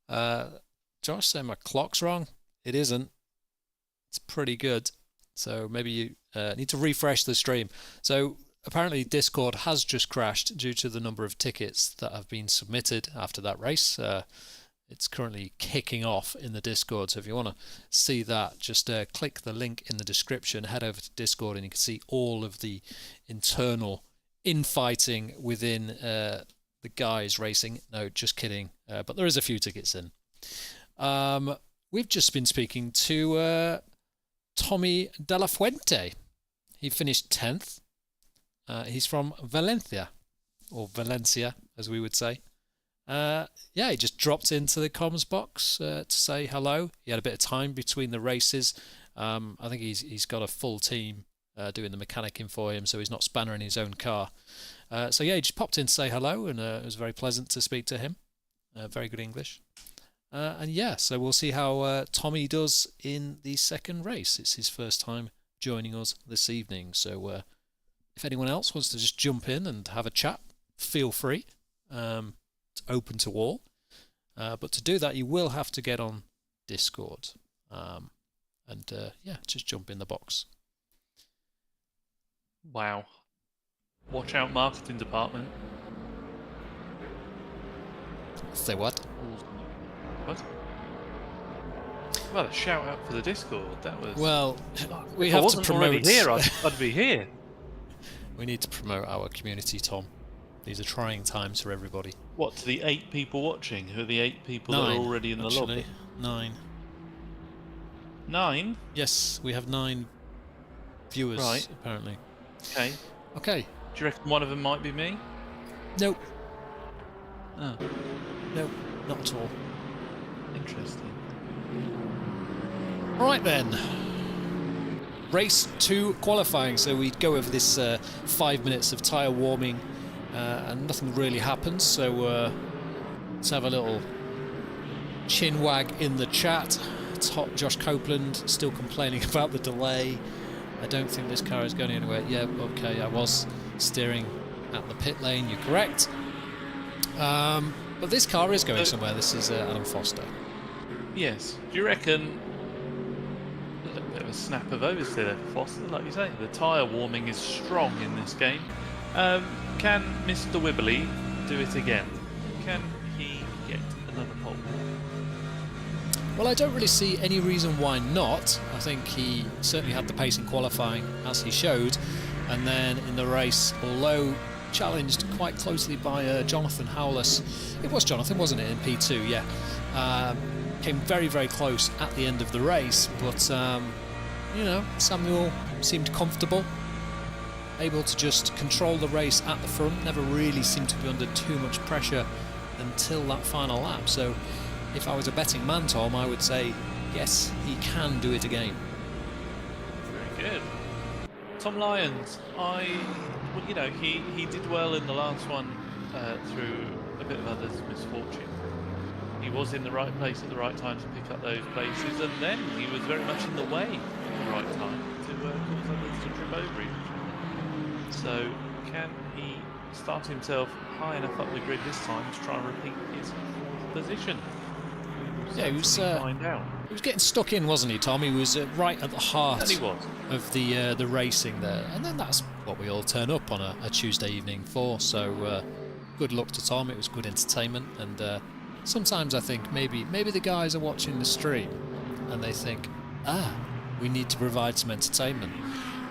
[SPEAKER 1] Josh said my clock's wrong. It isn't. It's pretty good. So maybe you need to refresh the stream. So apparently Discord has just crashed due to the number of tickets that have been submitted after that race. It's currently kicking off in the Discord. So if you want to see that, just click the link in the description, head over to Discord, and you can see all of the internal infighting within the guys racing. No, just kidding. But there is a few tickets in. We've just been speaking to Tommy De La Fuente. He finished 10th. He's from Valencia, or Valencia, as we would say. He just dropped into the comms box to say hello. He had a bit of time between the races. I think he's got a full team doing the mechanicking for him, so he's not spannering his own car. He just popped in to say hello, and it was very pleasant to speak to him. Very good English. So we'll see how Tommy does in the second race. It's his first time joining us this evening. So if anyone else wants to just jump in and have a chat, feel free. It's open to all. But to do that, you will have to get on Discord. Just jump in the box.
[SPEAKER 2] Wow. Watch out, marketing department.
[SPEAKER 1] Say what?
[SPEAKER 2] What? Well, a shout out for the Discord. That was.
[SPEAKER 1] Well, we
[SPEAKER 2] if I
[SPEAKER 1] have to
[SPEAKER 2] wasn't
[SPEAKER 1] promote.
[SPEAKER 2] already here, I'd be here.
[SPEAKER 1] We need to promote our community, Tom. These are trying times for everybody.
[SPEAKER 2] What, to the 8 people watching? Who are the 8 people that are already in the lobby?
[SPEAKER 1] 9.
[SPEAKER 2] 9?
[SPEAKER 1] Yes, we have 9 viewers,
[SPEAKER 2] right.
[SPEAKER 1] Apparently.
[SPEAKER 2] Okay. Do you reckon one of them might be me?
[SPEAKER 1] Nope.
[SPEAKER 2] Oh.
[SPEAKER 1] Nope, not at all.
[SPEAKER 2] Interesting.
[SPEAKER 1] Right then. Race 2 qualifying. So we go over this 5 minutes of tyre warming and nothing really happens. So let's have a little chin wag in the chat. Josh Copeland still complaining about the delay. I don't think this car is going anywhere. Yeah, okay, I was steering at the pit lane, you're correct. But this car is going somewhere. This is Adam Foster.
[SPEAKER 2] Yes. Do you reckon a little bit of a snap of oversteer there for Foster? Like you say, the tyre warming is strong in this game. Can Mr. Wibbly do it again? Can he get another pole?
[SPEAKER 1] Well, I don't really see any reason why not. I think he certainly had the pace in qualifying, as he showed. And then in the race, although challenged quite closely by Jonathan Howless. It was Jonathan, wasn't it, in P2, yeah. Came very, very close at the end of the race, but, Samuel seemed comfortable, able to just control the race at the front, never really seemed to be under too much pressure until that final lap. So if I was a betting man, Tom, I would say, yes, he can do it again.
[SPEAKER 2] Very good. Tom Lyons, he did well in the last one through a bit of others' misfortune. He was in the right place at the right time to pick up those places, and then he was very much in the way at the right time to cause others to trip over him. So, can he start himself high enough up the grid this time to try and repeat his position?
[SPEAKER 1] Yeah, he was getting stuck in, wasn't he, Tom? He was right at the heart of the racing there, and then that's what we all turn up on a Tuesday evening for. So good luck to Tom. It was good entertainment, and sometimes I think maybe the guys are watching the stream and they think, we need to provide some entertainment,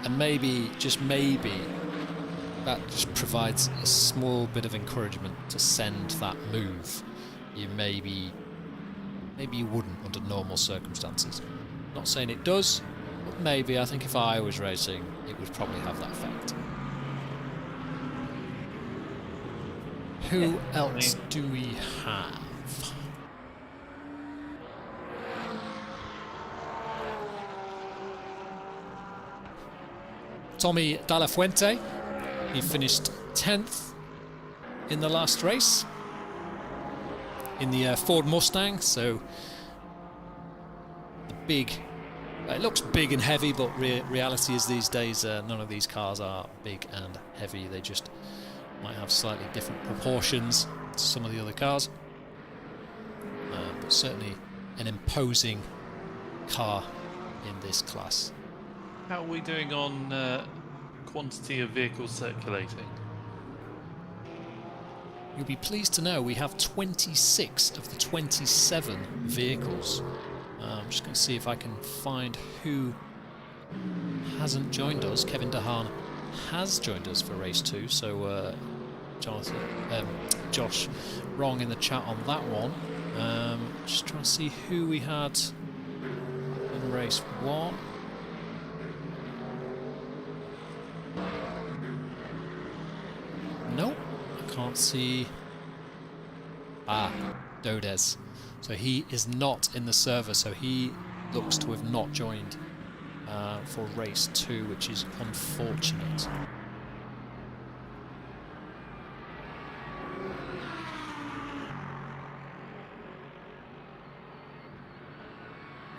[SPEAKER 1] and maybe, just maybe, that just provides a small bit of encouragement to send that move. Maybe you wouldn't under normal circumstances. Not saying it does, but maybe. I think if I was racing, it would probably have that effect. Who else do we have? Tommy De La Fuente. He finished 10th in the last race in the Ford Mustang. So the big, it looks big and heavy, but reality is these days none of these cars are big and heavy. They just might have slightly different proportions to some of the other cars, but certainly an imposing car in this class.
[SPEAKER 2] How are we doing on quantity of vehicles circulating?
[SPEAKER 1] You'll be pleased to know we have 26 of the 27 vehicles. I'm just going to see if I can find who hasn't joined us. Kevin Dehaan has joined us for race 2, so Josh, wrong in the chat on that one. Just trying to see who we had in race 1. Nope, I can't see. Dodes. So he is not in the server, so he looks to have not joined for race 2, which is unfortunate.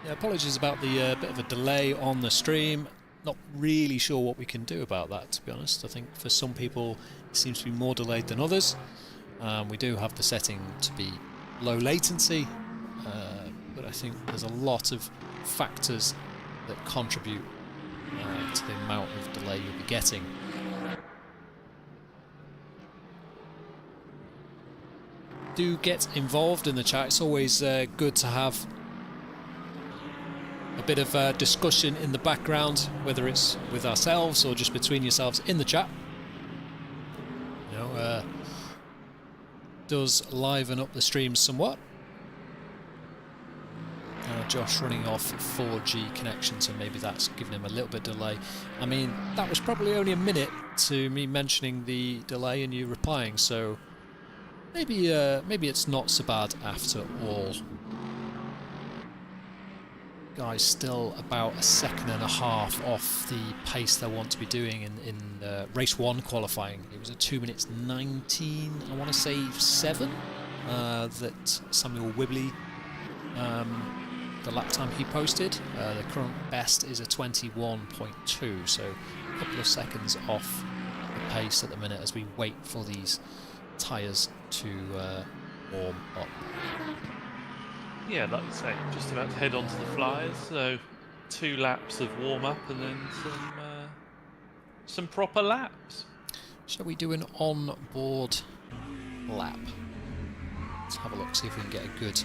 [SPEAKER 1] Yeah, apologies about the bit of a delay on the stream. Not really sure what we can do about that, to be honest. I think for some people it seems to be more delayed than others. We do have the setting to be low latency, but I think there's a lot of factors that contribute to the amount of delay you'll be getting. Do get involved in the chat. It's always good to have a bit of discussion in the background, whether it's with ourselves or just between yourselves in the chat. You know, does liven up the stream somewhat. Josh running off 4G connection, so maybe that's given him a little bit of delay. I mean, that was probably only a minute to me mentioning the delay and you replying, so maybe it's not so bad after all. Guys, still about a second and a half off the pace they want to be doing in race 1 qualifying. It was a 2 minutes 19, I want to say 7, that Samuel Wibley, the lap time he posted. The current best is a 21.2, so a couple of seconds off the pace at the minute as we wait for these tyres to warm up.
[SPEAKER 2] Yeah, like you say, just about to head on to the flyers, so 2 laps of warm-up and then some proper laps.
[SPEAKER 1] Shall we do an on-board lap? Let's have a look, see if we can get a good...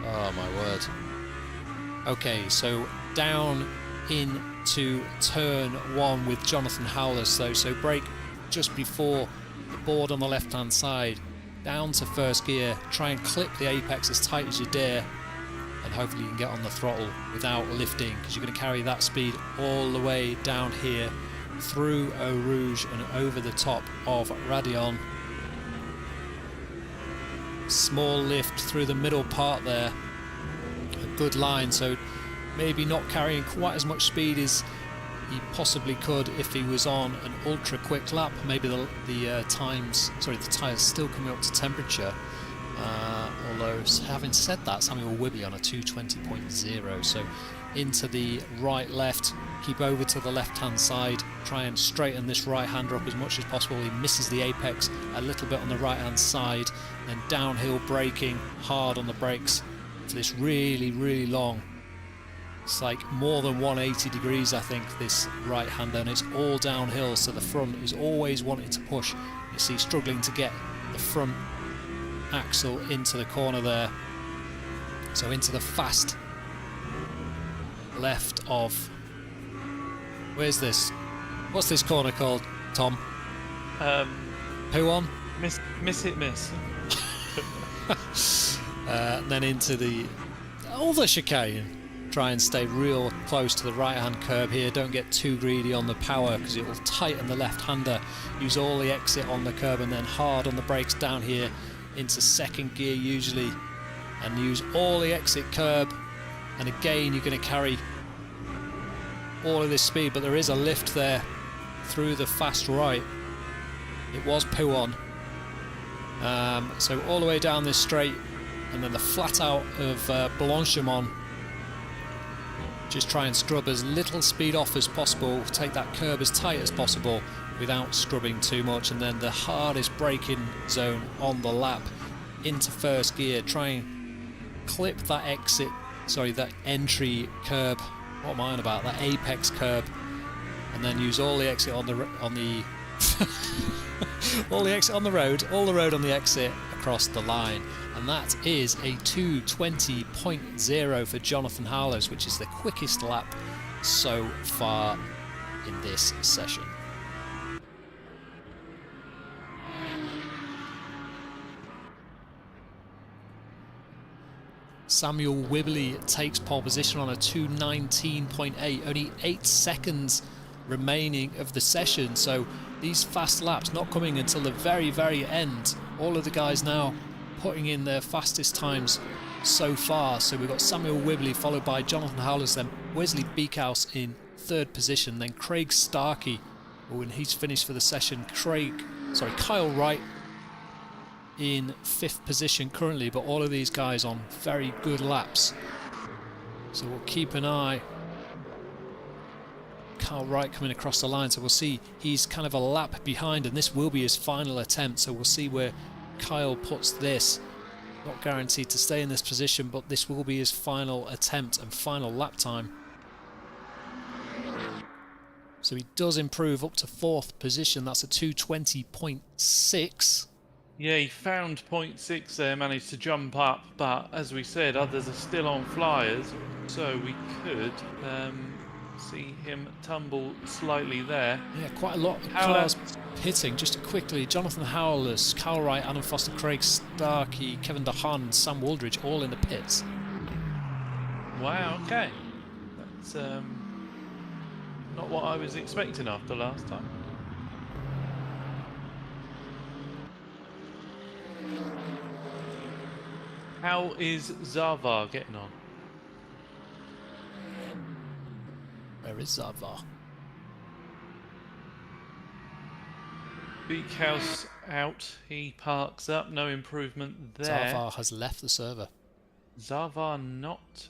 [SPEAKER 1] Oh my word. Okay, so down into turn 1 with Jonathan Howlers though, so brake just before the board on the left-hand side. Down to first gear, try and clip the apex as tight as you dare, and hopefully you can get on the throttle without lifting, because you're going to carry that speed all the way down here through Eau Rouge and over the top of Radion. Small lift through the middle part there, a good line, so maybe not carrying quite as much speed as he possibly could if he was on an ultra quick lap. Maybe the tyres still coming up to temperature, although having said that, Samuel Wibley on a 220.0, so into the right left, keep over to the left hand side, try and straighten this right hander up as much as possible. He misses the apex a little bit on the right hand side, and downhill braking hard on the brakes for this really long. It's like more than 180 degrees, I think, this right hander, and it's all downhill, so the front is always wanting to push. You see, struggling to get the front axle into the corner there. So into the fast left of... Where's this? What's this corner called, Tom? Who on?
[SPEAKER 2] Miss it, miss.
[SPEAKER 1] And then into the other chicane. Try and stay real close to the right hand curb here, don't get too greedy on the power because it will tighten the left hander. Use all the exit on the curb and then hard on the brakes down here into second gear usually, and use all the exit curb, and again you're going to carry all of this speed, but there is a lift there through the fast right. It was Pouon, so all the way down this straight, and then the flat out of Blanchimont just try and scrub as little speed off as possible, take that curb as tight as possible without scrubbing too much, and then the hardest braking zone on the lap into first gear. Try and clip that that entry curb. What am I on about? That apex curb, and then use all the exit on the all the exit on the road, all the road on the exit across the line. And that is a 2:20.0 for Jonathan Harlows, which is the quickest lap so far in this session. Samuel Wibley takes pole position on a 2:19.8, only 8 seconds remaining of the session, so these fast laps not coming until the very, very end. All of the guys now putting in their fastest times so far. So we've got Samuel Wibley followed by Jonathan Howlers, then Wesley Beekhouse in 3rd position, then Craig Starkey, when he's finished for the session, Kyle Wright in 5th position currently, but all of these guys on very good laps. So we'll keep an eye. Kyle Wright coming across the line, so we'll see he's kind of a lap behind, and this will be his final attempt, so we'll see where Kyle puts this. Not guaranteed to stay in this position, but this will be his final attempt and final lap time. So he does improve up to 4th position. That's a 2:20.6.
[SPEAKER 2] Yeah, he found 0.6 there, managed to jump up, but as we said, others are still on flyers, so we could see him tumble slightly there.
[SPEAKER 1] Yeah, quite a lot of cars pitting. Just quickly, Jonathan Howlers, Kyle Wright, Adam Foster, Craig Starkey, Kevin DeHaan, Sam Wooldridge, all in the pits.
[SPEAKER 2] Wow, okay. That's not what I was expecting after last time. How is Zavar getting on?
[SPEAKER 1] Where is Zavar?
[SPEAKER 2] Beekhouse out. He parks up. No improvement there.
[SPEAKER 1] Zavar has left the server.
[SPEAKER 2] Zavar not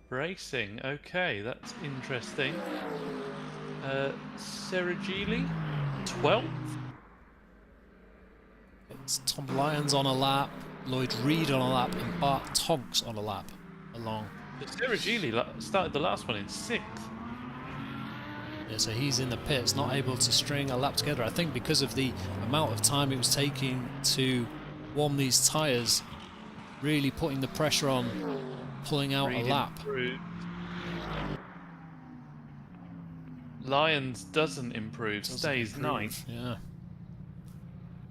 [SPEAKER 2] racing. Okay, that's interesting. Seragili, 12th.
[SPEAKER 1] It's Tom Lyons on a lap, Lloyd Reed on a lap, and Bart Tonks on a lap along.
[SPEAKER 2] Seragili started the last one in 6th.
[SPEAKER 1] Yeah, so he's in the pits, not able to string a lap together. I think because of the amount of time it was taking to warm these tyres, really putting the pressure on, pulling out a lap.
[SPEAKER 2] Lyons doesn't improve, stays 9th.
[SPEAKER 1] Yeah.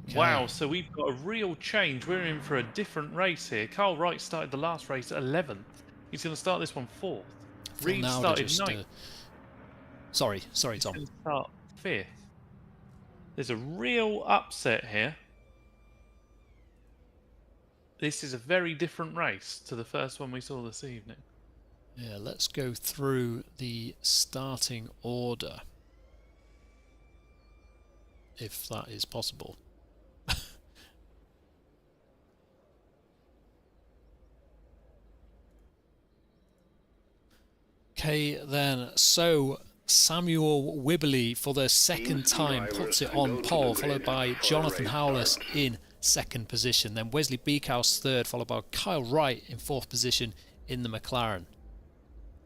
[SPEAKER 1] Okay.
[SPEAKER 2] Wow, so we've got a real change. We're in for a different race here. Carl Wright started the last race at 11th. He's going to start this one 4th. Reed started 9th.
[SPEAKER 1] Sorry, Tom.
[SPEAKER 2] He's going to start 5th. There's a real upset here. This is a very different race to the first one we saw this evening.
[SPEAKER 1] Yeah, let's go through the starting order, if that is possible. Okay, then, so Samuel Wibley for the second time puts it on pole, followed by Jonathan Howless in 2nd position. Then Wesley Beekhouse 3rd, followed by Kyle Wright in 4th position in the McLaren.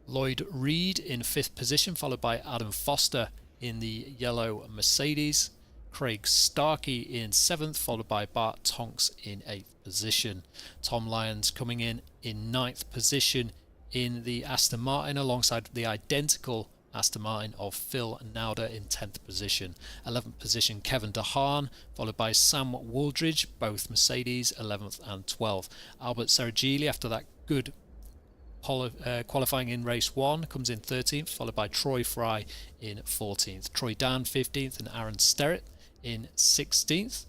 [SPEAKER 1] Lloyd Reed in 5th position, followed by Adam Foster in the yellow Mercedes. Craig Starkey in 7th, followed by Bart Tonks in 8th position. Tom Lyons coming in 9th position in the Aston Martin, alongside the identical Aston Martin of Phil Nauder in 10th position. 11th position Kevin DeHaan, followed by Sam Wooldridge, both Mercedes, 11th and 12th. Albert Seragili, after that good qualifying in race 1, comes in 13th, followed by Troy Fry in 14th. Troy Dan 15th and Aaron Sterrett in 16th.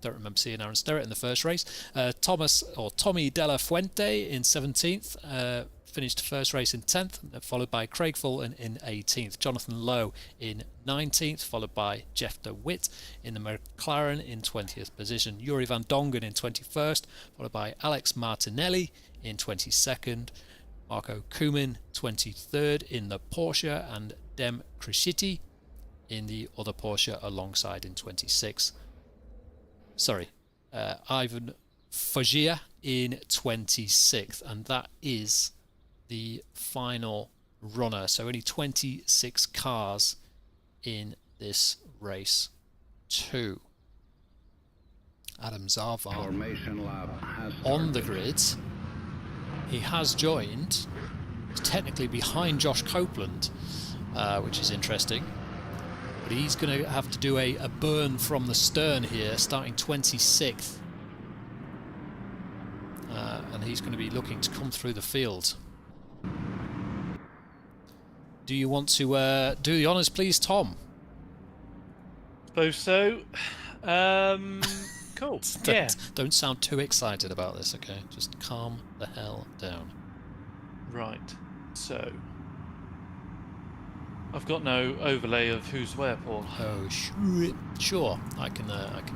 [SPEAKER 1] Don't remember seeing Aaron Sterrett in the first race. Tommy Della Fuente in 17th. Finished first race in 10th, followed by Craig Fulton in 18th. Jonathan Lowe in 19th, followed by Jeff DeWitt in the McLaren in 20th position. Yuri Van Dongen in 21st, followed by Alex Martinelli in 22nd. Marco Kumin 23rd in the Porsche, and Dem Crescitti in the other Porsche alongside in 26th. Sorry, Ivan Foggia in 26th, and that is the final runner. So only 26 cars in this race too. Adam Zarvar
[SPEAKER 3] Formation lap has
[SPEAKER 1] on the
[SPEAKER 3] started.
[SPEAKER 1] grid. He has joined. He's technically behind Josh Copeland, which is interesting. But he's going to have to do a burn from the stern here, starting 26th. And he's going to be looking to come through the field. Do you want to do the honours, please, Tom?
[SPEAKER 2] Suppose so. Cool. Yeah.
[SPEAKER 1] Don't sound too excited about this, okay? Just calm the hell down.
[SPEAKER 2] Right. So I've got no overlay of who's where, Paul.
[SPEAKER 1] Oh, sure. I can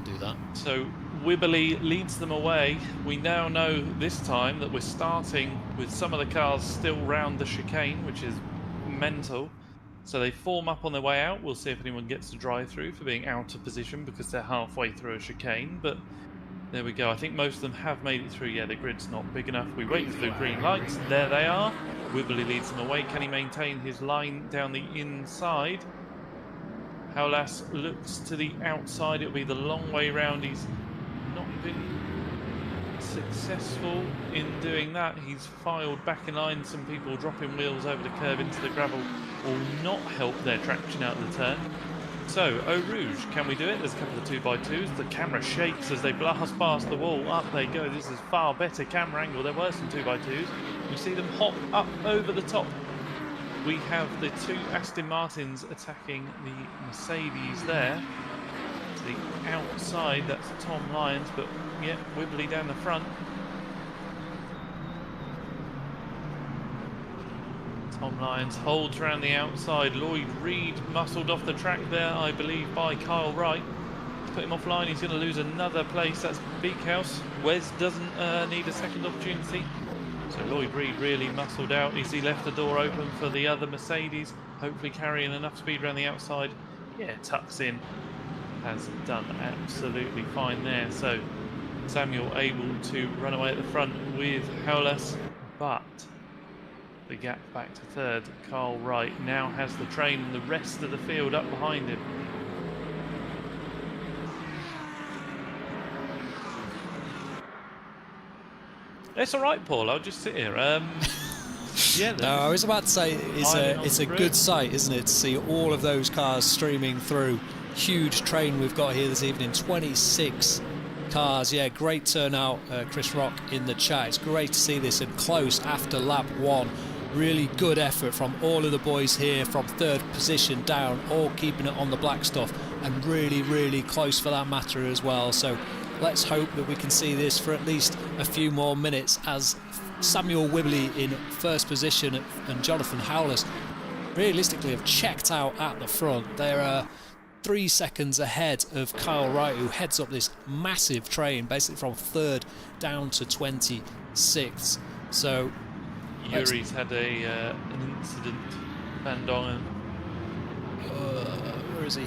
[SPEAKER 1] do that.
[SPEAKER 2] So Wibbly leads them away. We now know this time that we're starting with some of the cars still round the chicane, which is mental. So they form up on their way out. We'll see if anyone gets to drive through for being out of position because they're halfway through a chicane. But there we go. I think most of them have made it through. Yeah, the grid's not big enough. We wait for the green lights. There they are. Wibbly leads them away. Can he maintain his line down the inside? Howlas looks to the outside. It'll be the long way round. He's not been successful in doing that. He's filed back in line. Some people dropping wheels over the curb into the gravel will not help their traction out of the turn. So, Eau Rouge, can we do it? There's a couple of 2x2s. The camera shakes as they blast past the wall. Up they go. This is far better camera angle. There were some 2x2s. We see them hop up over the top. We have the two Aston Martins attacking the Mercedes there. To the outside, that's Tom Lyons, but yeah, Wibbly down the front. Tom Lyons holds around the outside. Lloyd Reed muscled off the track there, I believe, by Kyle Wright. To put him offline, he's going to lose another place. That's Beekhouse. Wes doesn't need a second opportunity. So Lloyd Reed really muscled out as he left the door open for the other Mercedes, hopefully carrying enough speed around the outside. Yeah, tucks in. Has done absolutely fine there. So Samuel able to run away at the front with Howlas, but the gap back to third. Carl Wright now has the train and the rest of the field up behind him. It's all right, Paul. I'll just sit here. Yeah.
[SPEAKER 1] No, I was about to say it's a good sight, isn't it, to see all of those cars streaming through. Huge train we've got here this evening. 26 cars. Yeah, great turnout. Chris Rock in the chat. It's great to see this and close after lap one. Really good effort from all of the boys here from third position down, all keeping it on the black stuff, and really close for that matter as well. So let's hope that we can see this for at least a few more minutes as Samuel Wibbly in first position and Jonathan Howlas realistically have checked out at the front. They're 3 seconds ahead of Kyle Wright, who heads up this massive train basically from third down to 26th. So
[SPEAKER 2] Yuri's had an incident. Van Dongen.
[SPEAKER 1] Where is he?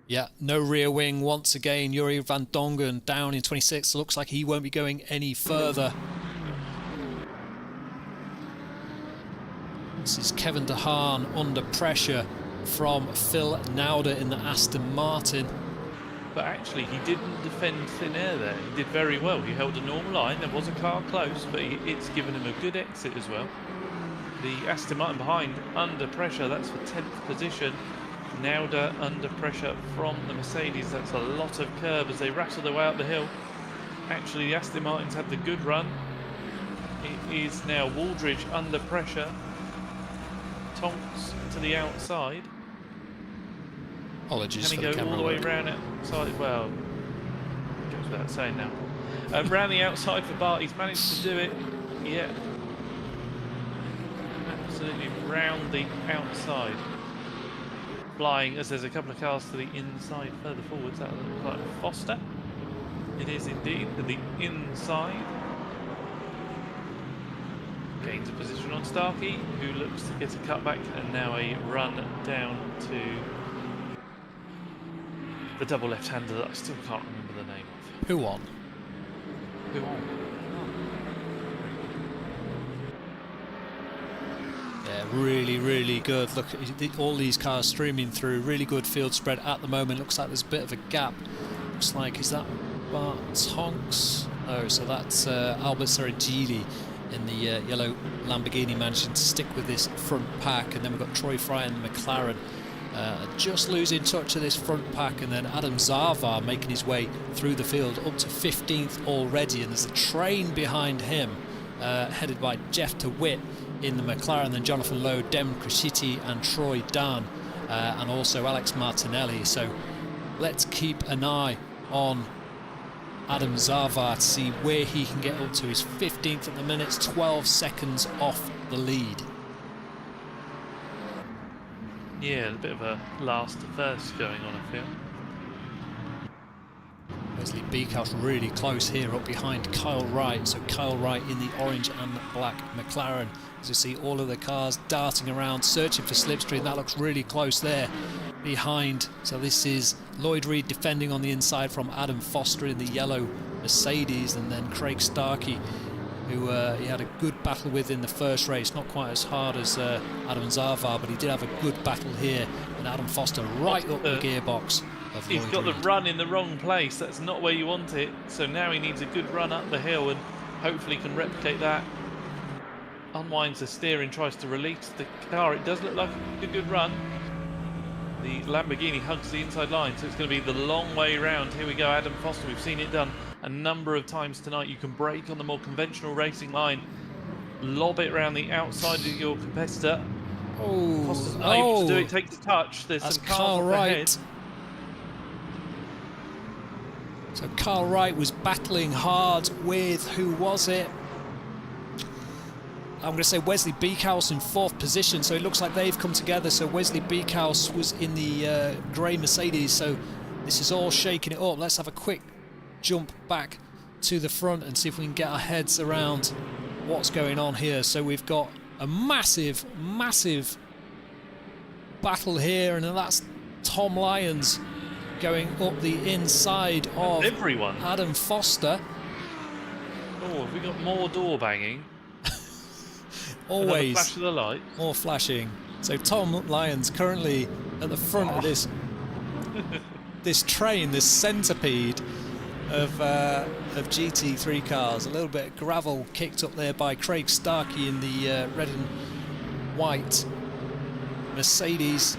[SPEAKER 1] Yeah, no rear wing once again. Yuri Van Dongen down in 26th. Looks like he won't be going any further. This is Kevin DeHaan under pressure from Phil Nauder in the Aston Martin.
[SPEAKER 2] But actually, he didn't defend thin air there. He did very well. He held a normal line. There was a car close, but it's given him a good exit as well. The Aston Martin behind, under pressure. That's for 10th position. Nauder under pressure from the Mercedes. That's a lot of curb as they rattle their way up the hill. Actually, the Aston Martins had the good run. It is now Waldridge under pressure. Tonks to the outside.
[SPEAKER 1] Apologies
[SPEAKER 2] Can
[SPEAKER 1] for
[SPEAKER 2] he
[SPEAKER 1] the
[SPEAKER 2] go
[SPEAKER 1] camera
[SPEAKER 2] all the way
[SPEAKER 1] work.
[SPEAKER 2] around outside? Well, goes without saying now. Round the outside for Bart. He's managed to do it. Yeah. Absolutely round the outside. Flying as there's a couple of cars to the inside further forwards. That looks like Foster. It is indeed to the inside. gains a position on Starkey, who looks to get a cutback, and now a run down to the double left-hander that I still can't remember the name of.
[SPEAKER 1] Who won?
[SPEAKER 2] Who won?
[SPEAKER 1] Yeah, really, really good. Look, all these cars streaming through. Really good field spread at the moment. Looks like there's a bit of a gap. Looks like, is that Tonks? Oh, so that's Albert Seragili in the yellow Lamborghini managing to stick with this front pack. And then we've got Troy Fry and the McLaren just losing touch of this front pack. And then Adam Zarvar making his way through the field up to 15th already. And there's a train behind him headed by Jeff DeWitt in the McLaren, then Jonathan Lowe, Dem Crescitti and Troy Dunn, and also Alex Martinelli. So let's keep an eye on Adam Zarvar to see where he can get up to. He's 15th at the minute, 12 seconds off the lead.
[SPEAKER 2] Yeah, a bit of a last to first going on, I feel.
[SPEAKER 1] Wesley Beekhouse really close here up behind Kyle Wright. So Kyle Wright in the orange and the black McLaren. As you see all of the cars darting around, searching for slipstream. That looks really close there behind. So this is Lloyd Reed defending on the inside from Adam Foster in the yellow Mercedes. And then Craig Starkey, who he had a good battle with in the first race. Not quite as hard as Adam Zarvar, but he did have a good battle here. And Adam Foster right up the gearbox.
[SPEAKER 2] He's got the run in the wrong place. That's not where you want it. So now he needs a good run up the hill and hopefully can replicate that. Unwinds the steering, tries to release the car. It does look like a good run. The Lamborghini hugs the inside line, so it's going to be the long way round. Here we go, Adam Foster. We've seen it done a number of times tonight. You can brake on the more conventional racing line, lob it around the outside of your competitor.
[SPEAKER 1] Oh,
[SPEAKER 2] Foster's not able to do it. Take the touch. There's some cars up ahead.
[SPEAKER 1] So Carl Wright was battling hard with, who was it? I'm going to say Wesley Beekhouse in 4th position, so it looks like they've come together. So Wesley Beekhouse was in the grey Mercedes, so this is all shaking it up. Let's have a quick jump back to the front and see if we can get our heads around what's going on here. So we've got a massive, massive battle here, and that's Tom Lyons going up the inside of
[SPEAKER 2] everyone.
[SPEAKER 1] Adam Foster.
[SPEAKER 2] Oh, have we got more door banging?
[SPEAKER 1] Always
[SPEAKER 2] flash of the light.
[SPEAKER 1] More flashing. So Tom Lyons currently at the front of this this train, this centipede of GT3 cars. A little bit of gravel kicked up there by Craig Starkey in the red and white Mercedes.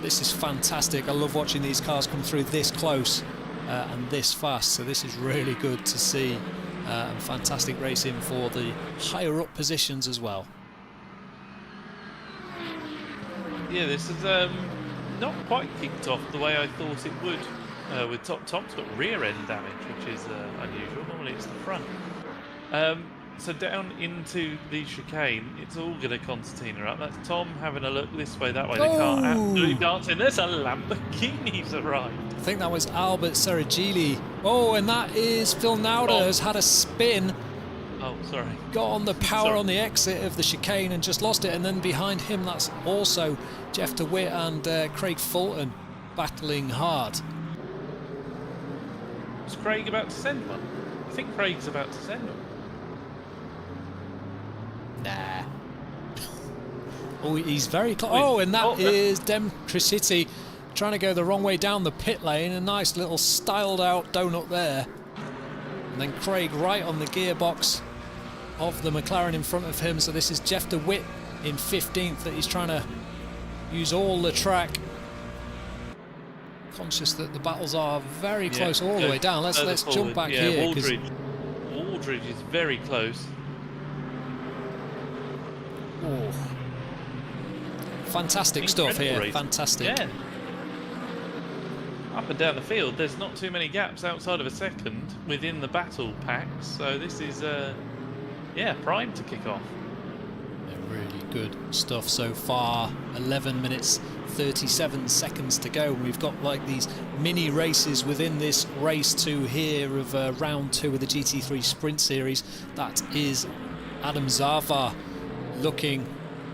[SPEAKER 1] This is fantastic. I love watching these cars come through this close and this fast. So this is really good to see. And fantastic racing for the higher up positions as well.
[SPEAKER 2] Yeah, this is not quite kicked off the way I thought it would. With Tom's got rear end damage, which is unusual. Normally it's the front. So down into the chicane, it's all going to concertina up. That's Tom having a look this way, that way. The car absolutely dancing. There's a Lamborghini's arrived.
[SPEAKER 1] I think that was Albert Seragili. Oh, and that is Phil Nauder has had a spin.
[SPEAKER 2] Oh, sorry.
[SPEAKER 1] Got on the power on the exit of the chicane and just lost it. And then behind him, that's also Jeff DeWitt and Craig Fulton battling hard.
[SPEAKER 2] Was Craig about to send one? I think Craig's about to send one.
[SPEAKER 1] Nah. Oh, he's very close. Oh, and that is Dem Crescitti trying to go the wrong way down the pit lane. A nice little styled out donut there. And then Craig right on the gearbox of the McLaren in front of him. So this is Jeff DeWitt in 15th that he's trying to use all the track. Conscious that the battles are very close all the way down. Let's jump back here.
[SPEAKER 2] Waldridge is very close.
[SPEAKER 1] Oh. Fantastic stuff here. Race. Fantastic.
[SPEAKER 2] Yeah. Up and down the field, there's not too many gaps outside of a second within the battle packs. So this is, prime to kick off.
[SPEAKER 1] Yeah, really good stuff so far. 11 minutes, 37 seconds to go. We've got like these mini races within this race 2 here of round 2 of the GT3 Sprint Series. That is Adam Zarvar looking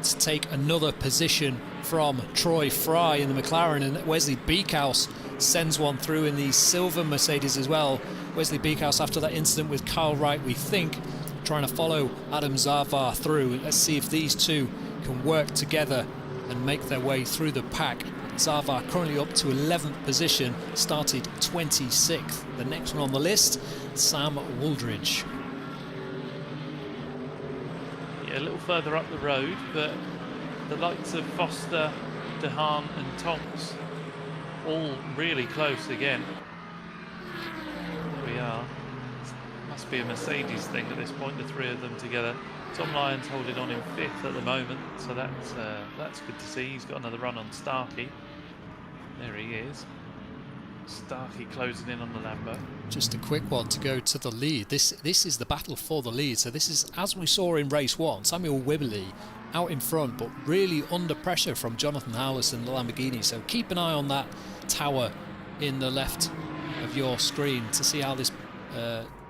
[SPEAKER 1] to take another position from Troy Fry in the McLaren, and Wesley Beekhouse sends one through in the silver Mercedes as well. Wesley Beekhouse, after that incident with Kyle Wright, we think, trying to follow Adam Zavar through. Let's see if these two can work together and make their way through the pack. Zavar currently up to 11th position, started 26th. The next one on the list, Sam Wooldridge.
[SPEAKER 2] Yeah, a little further up the road, but the likes of Foster, DeHaan and Tonks all really close again. There we are. Must be a Mercedes thing at this point, the three of them together. Tom Lyons holding on in 5th at the moment, so that's good to see. He's got another run on Starkey. There he is. Starkey closing in on the Lambo.
[SPEAKER 1] Just a quick one to go to the lead. This is the battle for the lead. So this is, as we saw in race 1, Samuel Whibley out in front, but really under pressure from Jonathan Howless and the Lamborghini. So keep an eye on that tower in the left of your screen to see how this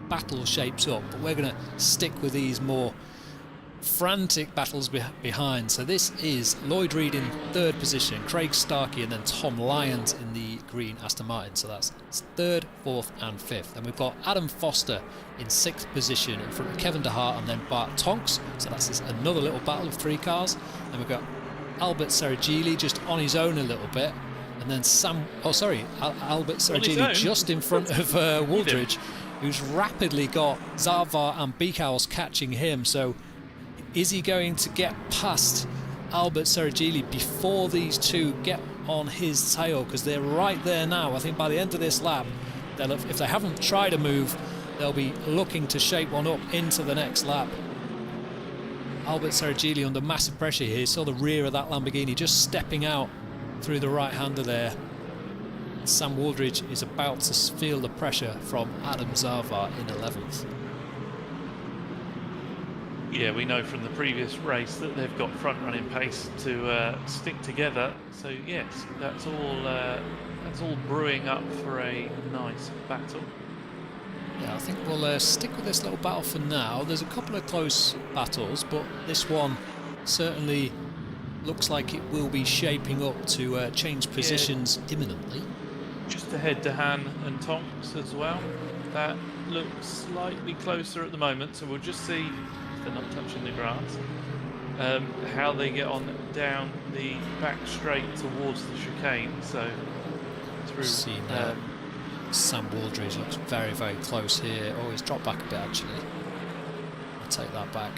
[SPEAKER 1] battle shapes up. But we're going to stick with these more frantic battles behind. So this is Lloyd Reed in 3rd position, Craig Starkey, and then Tom Lyons in the green Aston Martin. So that's 3rd, 4th and 5th. And we've got Adam Foster in 6th position in front of Kevin DeHart and then Bart Tonks. So that's another little battle of 3 cars. And we've got Albert Seragili just on his own a little bit, and then Albert Seragili just in front of Wooldridge, who's rapidly got Zavar and Beekhouse catching him. So is he going to get past Albert Seragili before these two get on his tail? Because they're right there now. I think by the end of this lap, if they haven't tried a move, they'll be looking to shape one up into the next lap. Albert Seragili under massive pressure here. Saw the rear of that Lamborghini just stepping out through the right-hander there. Sam Wooldridge is about to feel the pressure from Adam Zavar in 11th.
[SPEAKER 2] Yeah, we know from the previous race that they've got front-running pace to stick together. So yes, that's all brewing up for a nice battle.
[SPEAKER 1] Yeah, I think we'll stick with this little battle for now. There's a couple of close battles, but this one certainly looks like it will be shaping up to change positions imminently.
[SPEAKER 2] Just ahead DeHaan and Tonks as well. That looks slightly closer at the moment, so we'll just see, if they're not touching the grass, how they get on down the back straight towards the chicane. So through
[SPEAKER 1] Sam Wooldridge looks very, very close here. Oh, he's dropped back a bit actually. I'll take that back.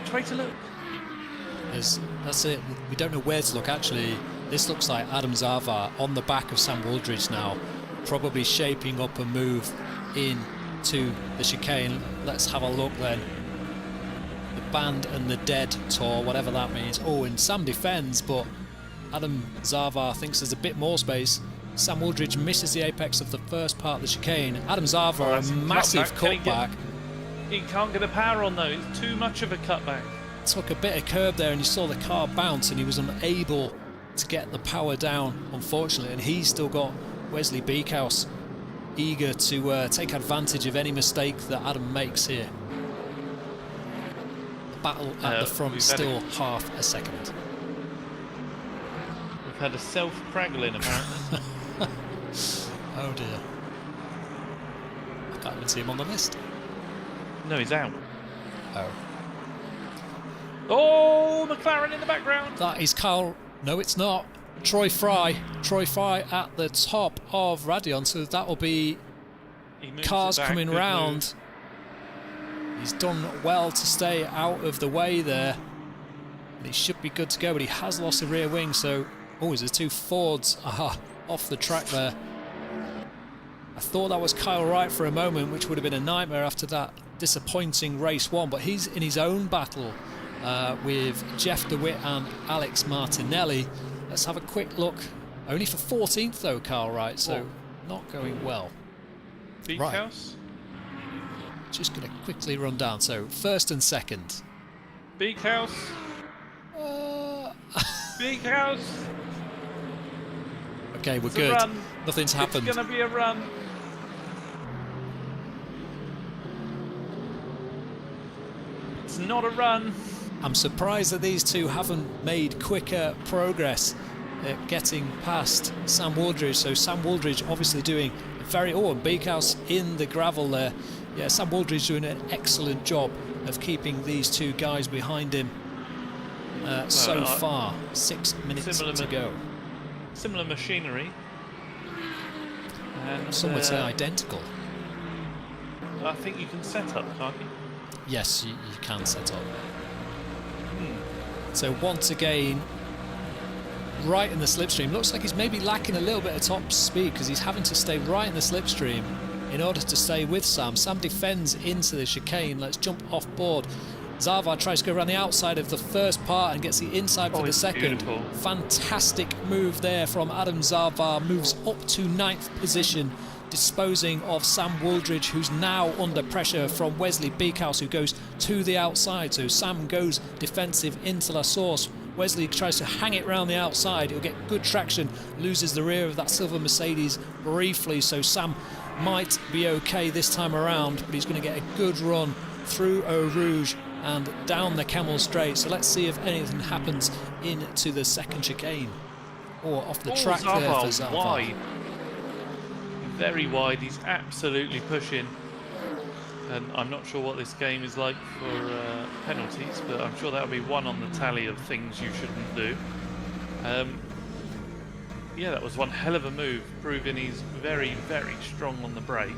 [SPEAKER 2] Try to look.
[SPEAKER 1] That's it. We don't know where to look actually. This looks like Adam Zavar on the back of Sam Wooldridge now, probably shaping up a move into the chicane. Let's have a look then. The band and the dead tour, whatever that means. Oh, and Sam defends, but Adam Zavar thinks there's a bit more space. Sam Wooldridge misses the apex of the first part of the chicane. Adam Zavar, a massive cutback.
[SPEAKER 2] He can't get the power on though, it's too much of a cutback.
[SPEAKER 1] Took a bit of curb there and you saw the car bounce and he was unable to get the power down, unfortunately, and he's still got Wesley Beekhouse eager to take advantage of any mistake that Adam makes here. The battle at the front still half a second.
[SPEAKER 2] We've had a self-craggling apparently.
[SPEAKER 1] Oh dear. I can't even see him on the list.
[SPEAKER 2] No, he's out.
[SPEAKER 1] Oh.
[SPEAKER 2] Oh, McLaren in the background.
[SPEAKER 1] That is Kyle. No, it's not. Troy Fry. Troy Fry at the top of Radion, so that will be cars coming round. He's done well to stay out of the way there. And he should be good to go, but he has lost the rear wing, so... Oh, there's 2 Fords off the track there. I thought that was Kyle Wright for a moment, which would have been a nightmare after that disappointing race 1, but he's in his own battle with Jeff DeWitt and Alex Martinelli. Let's have a quick look. Only for 14th though, Kyle Wright, so not going well.
[SPEAKER 2] Beekhouse?
[SPEAKER 1] Right. Just going to quickly run down. So 1st and 2nd.
[SPEAKER 2] Beekhouse? Beekhouse?
[SPEAKER 1] Okay, we're
[SPEAKER 2] it's
[SPEAKER 1] good.
[SPEAKER 2] A run.
[SPEAKER 1] Nothing's happened.
[SPEAKER 2] It's going to be a run. It's not a run.
[SPEAKER 1] I'm surprised that these two haven't made quicker progress at getting past Sam Wooldridge. So Sam Wooldridge obviously doing very... Oh, and Beekhouse in the gravel there. Yeah, Sam Wooldridge doing an excellent job of keeping these two guys behind him so far. 6 minutes to go.
[SPEAKER 2] Similar machinery. And
[SPEAKER 1] some would say identical.
[SPEAKER 2] I think you can set up, can't you?
[SPEAKER 1] Yes, you can set up. So once again, right in the slipstream. Looks like he's maybe lacking a little bit of top speed because he's having to stay right in the slipstream in order to stay with Sam. Sam defends into the chicane. Let's jump off board. Zavar tries to go around the outside of the first part and gets the inside for the second.
[SPEAKER 2] Beautiful.
[SPEAKER 1] Fantastic move there from Adam Zavar. Moves up to 9th position, disposing of Sam Wooldridge, who's now under pressure from Wesley Beekhouse, who goes to the outside. So Sam goes defensive into La Source. Wesley tries to hang it round the outside. He'll get good traction, loses the rear of that silver Mercedes briefly. So Sam might be okay this time around, but he's going to get a good run through Eau Rouge and down the Camel Straight. So let's see if anything happens into the second chicane. Or off the track there for Zavar.
[SPEAKER 2] Wide. Very wide. He's absolutely pushing. And I'm not sure what this game is like for penalties, but I'm sure that'll be one on the tally of things you shouldn't do. Yeah, that was one hell of a move, proving he's very, very strong on the brakes.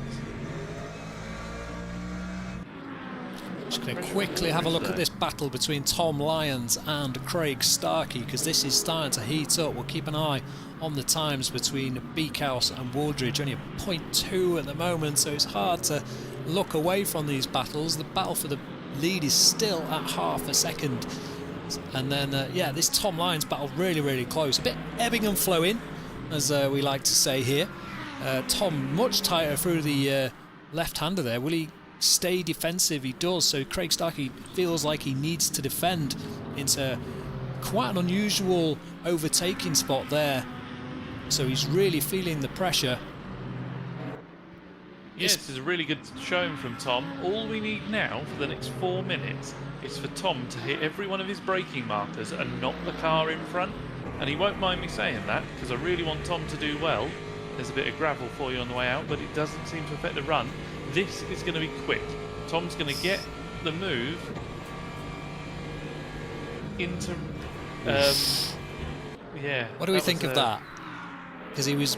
[SPEAKER 1] Just going to quickly have a look at this battle between Tom Lyons and Craig Starkey, because this is starting to heat up. We'll keep an eye on the times between Beekhouse and Wooldridge. Only a 0.2 at the moment, so it's hard to look away from these battles. The battle for the lead is still at half a second. And then, yeah, this Tom Lyons battle really, really close. A bit ebbing and flowing, as we like to say here. Tom much tighter through the left-hander there. Will he stay defensive? He does. So Craig Starkey feels like he needs to defend into quite an unusual overtaking spot there. So he's really feeling the pressure.
[SPEAKER 2] Yes, this is a really good showing from Tom. All we need now for the next 4 minutes is for Tom to hit every one of his braking markers and knock the car in front. And he won't mind me saying that, because I really want Tom to do well. There's a bit of gravel for you on the way out, but it doesn't seem to affect the run. This is going to be quick. Tom's going to get the move into... yeah.
[SPEAKER 1] What do we think of that? Because he was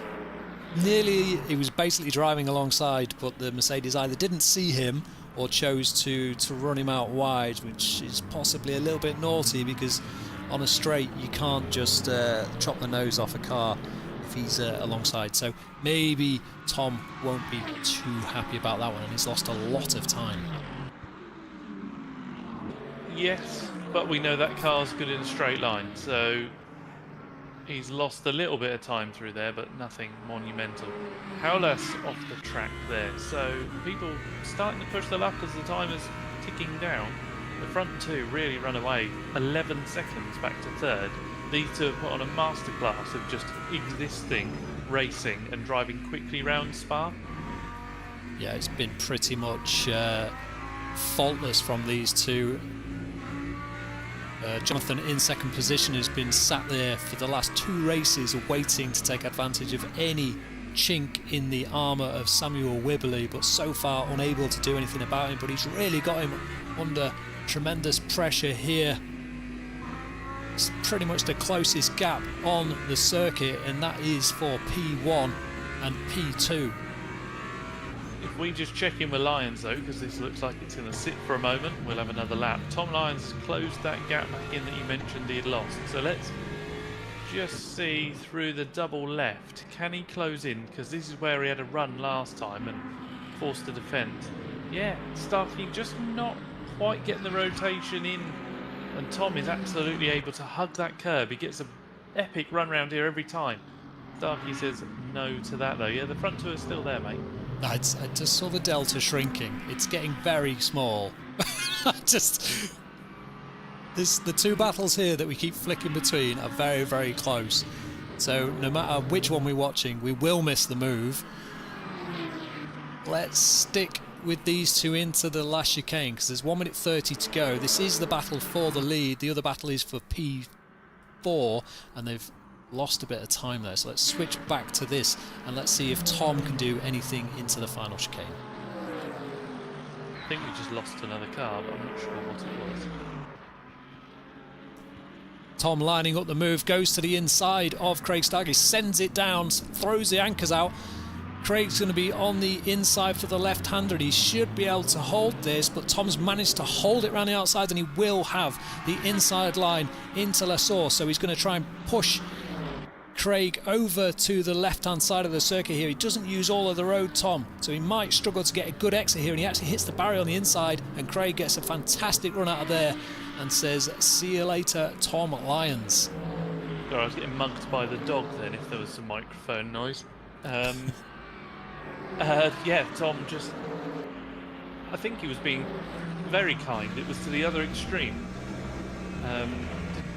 [SPEAKER 1] basically driving alongside, but the Mercedes either didn't see him or chose to run him out wide, which is possibly a little bit naughty, because on a straight you can't just chop the nose off a car if he's alongside. So maybe Tom won't be too happy about that one, and he's lost a lot of time.
[SPEAKER 2] Yes, but we know that car's good in a straight line, so he's lost a little bit of time through there, but nothing monumental. Howless off the track there, so people starting to push the luck as the time is ticking down. The front two really run away, 11 seconds back to third. These two have put on a masterclass of just existing, racing and driving quickly round Spa.
[SPEAKER 1] Yeah, it's been pretty much faultless from these two. Jonathan in second position has been sat there for the last 2 races waiting to take advantage of any chink in the armour of Samuel Wibberley, but so far unable to do anything about him. But he's really got him under tremendous pressure here. It's pretty much the closest gap on the circuit, and that is for P1 and P2.
[SPEAKER 2] If we just check in with Lyons though, because this looks like it's going to sit for a moment, we'll have another lap. Tom Lyons has closed that gap back in that you mentioned he had lost. So let's just see through the double left. Can he close in? Because this is where he had a run last time and forced to defend. Yeah, Starkey just not quite getting the rotation in. And Tom is absolutely able to hug that curb. He gets an epic run round here every time. Starkey says no to that though. Yeah, the front two are still there, mate.
[SPEAKER 1] I just saw the delta shrinking. It's getting very small. The 2 battles here that we keep flicking between are very, very close. So no matter which one we're watching, we will miss the move. Let's stick with these two into the last chicane because there's 1 minute 30 to go. This is the battle for the lead. The other battle is for P4, and they've lost a bit of time there. So let's switch back to this and let's see if Tom can do anything into the final chicane.
[SPEAKER 2] I think we just lost another car, but I'm not sure what it was.
[SPEAKER 1] Tom lining up the move, goes to the inside of Craig Starkey, sends it down, throws the anchors out. Craig's going to be on the inside for the left-hander. He should be able to hold this, but Tom's managed to hold it around the outside, and he will have the inside line into La Source. So he's going to try and push Craig over to the left-hand side of the circuit here. He doesn't use all of the road, Tom, so he might struggle to get a good exit here, and he actually hits the barrier on the inside, and Craig gets a fantastic run out of there and says, see you later, Tom Lyons.
[SPEAKER 2] Sorry, I was getting mugged by the dog then, if there was some microphone noise. Yeah, Tom just... I think he was being very kind. It was to the other extreme. Didn't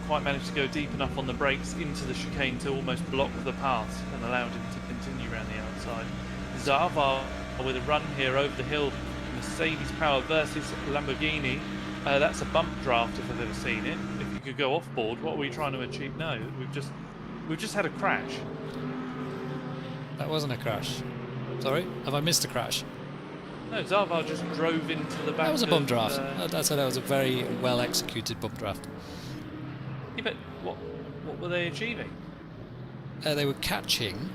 [SPEAKER 2] quite manage to go deep enough on the brakes into the chicane to almost block the path and allowed him to continue around the outside. Zava with a run here over the hill. Mercedes power versus Lamborghini. That's a bump draft if I've ever seen it. If you could go off board, what are we trying to achieve? No, we've just had a crash.
[SPEAKER 1] That wasn't a crash. Sorry, have I missed a crash?
[SPEAKER 2] No, Zava just drove into the back.
[SPEAKER 1] That was a bump draft. I'd say that was a very well executed bump draft.
[SPEAKER 2] Yeah, but what were they achieving?
[SPEAKER 1] They were catching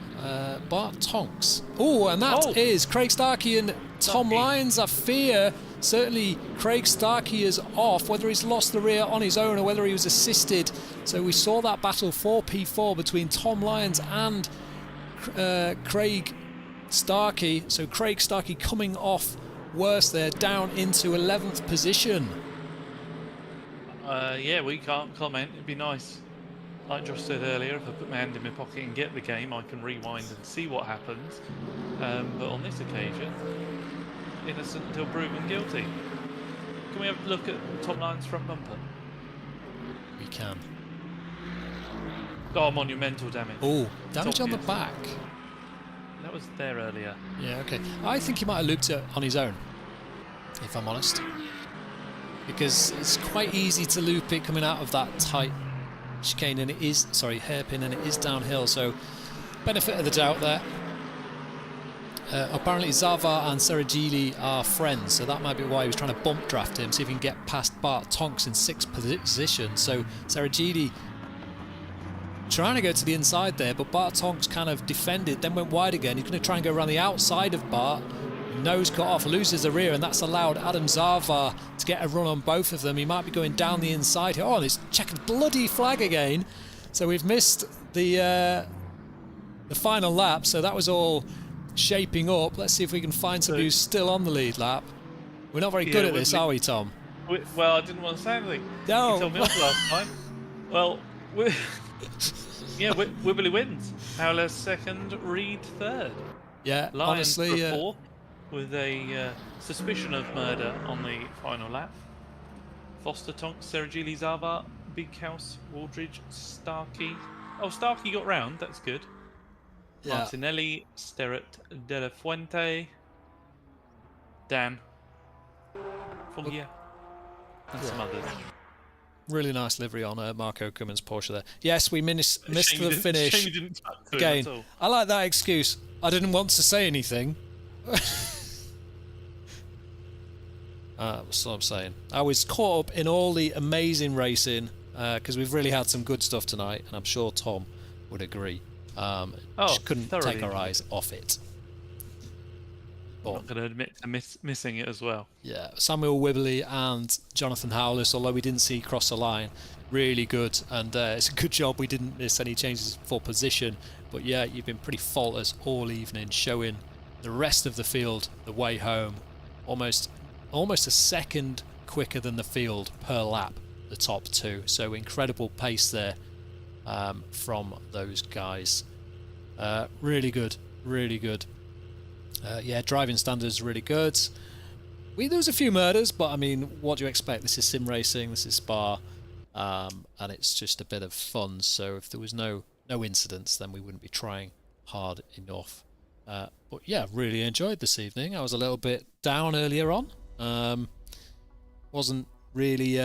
[SPEAKER 1] Bart Tonks. Oh, and that is Craig Starkey and Tom Lyons. I fear certainly Craig Starkey is off, whether he's lost the rear on his own or whether he was assisted. So we saw that battle for P4 between Tom Lyons and Craig Starkey. So Craig Starkey coming off worse there, down into 11th position.
[SPEAKER 2] Yeah, we can't comment. It'd be nice. Like Josh said earlier, if I put my hand in my pocket and get the game, I can rewind and see what happens. But on this occasion, innocent until proven guilty. Can we have a look at Tom Lyons' front bumper?
[SPEAKER 1] We can.
[SPEAKER 2] Oh, monumental damage.
[SPEAKER 1] Oh, damage
[SPEAKER 2] It's
[SPEAKER 1] on the
[SPEAKER 2] obvious.
[SPEAKER 1] back.
[SPEAKER 2] That was there earlier.
[SPEAKER 1] Yeah, okay. I think he might have looped it on his own, if I'm honest. Because it's quite easy to loop it coming out of that tight chicane, and it is, sorry, hairpin, and it is downhill, so benefit of the doubt there. Apparently Zava and Seragili are friends, so that might be why he was trying to bump draft him, see if he can get past Bart Tonks in 6th position. So Seragili trying to go to the inside there, but Bart Tonks kind of defended, then went wide again. He's going to try and go around the outside of Bart. Nose cut off, loses the rear, and that's allowed Adam Zava to get a run on both of them. He might be going down the inside here. Oh, and it's checkered bloody flag again. So we've missed the final lap, so that was all shaping up. Let's see if we can find somebody who's still on the lead lap. We're not very good at this, are we, Tom?
[SPEAKER 2] Well, I didn't want to say anything.
[SPEAKER 1] No.
[SPEAKER 2] You told me off last time. Well, Wibbly wins. Howler second, Reed third.
[SPEAKER 1] Yeah,
[SPEAKER 2] Lyons
[SPEAKER 1] honestly,
[SPEAKER 2] for fourth, with a suspicion of murder on the final lap. Foster, Tonks, Seragili, Zava, Big House, Waldridge, Starkey. Oh, Starkey got round. That's good.
[SPEAKER 1] yeah.
[SPEAKER 2] Martinelli, Sterrett, De La Fuente, Dan, Foggia, and some others.
[SPEAKER 1] Really nice livery on Marco Cummins' Porsche there. Yes, we missed the
[SPEAKER 2] Shame
[SPEAKER 1] finish
[SPEAKER 2] you didn't talk to him
[SPEAKER 1] again.
[SPEAKER 2] at all.
[SPEAKER 1] I like that excuse. I didn't want to say anything. That's what I'm saying. I was caught up in all the amazing racing because we've really had some good stuff tonight, and I'm sure Tom would agree. Just couldn't
[SPEAKER 2] thoroughly.
[SPEAKER 1] take our eyes off it.
[SPEAKER 2] I'm not going to admit to missing it as well.
[SPEAKER 1] Yeah, Samuel Wibbly and Jonathan Howless, although we didn't see cross the line, really good, and it's a good job we didn't miss any changes for position. But yeah, you've been pretty faultless all evening, showing the rest of the field the way home. Almost a second quicker than the field per lap, the top two. So incredible pace there from those guys. Really good, really good. Yeah, driving standards really good. There was a few murders, but I mean, what do you expect? This is sim racing, this is Spa, and it's just a bit of fun. So if there was no incidents, then we wouldn't be trying hard enough. But yeah, really enjoyed this evening. I was a little bit down earlier on. Wasn't really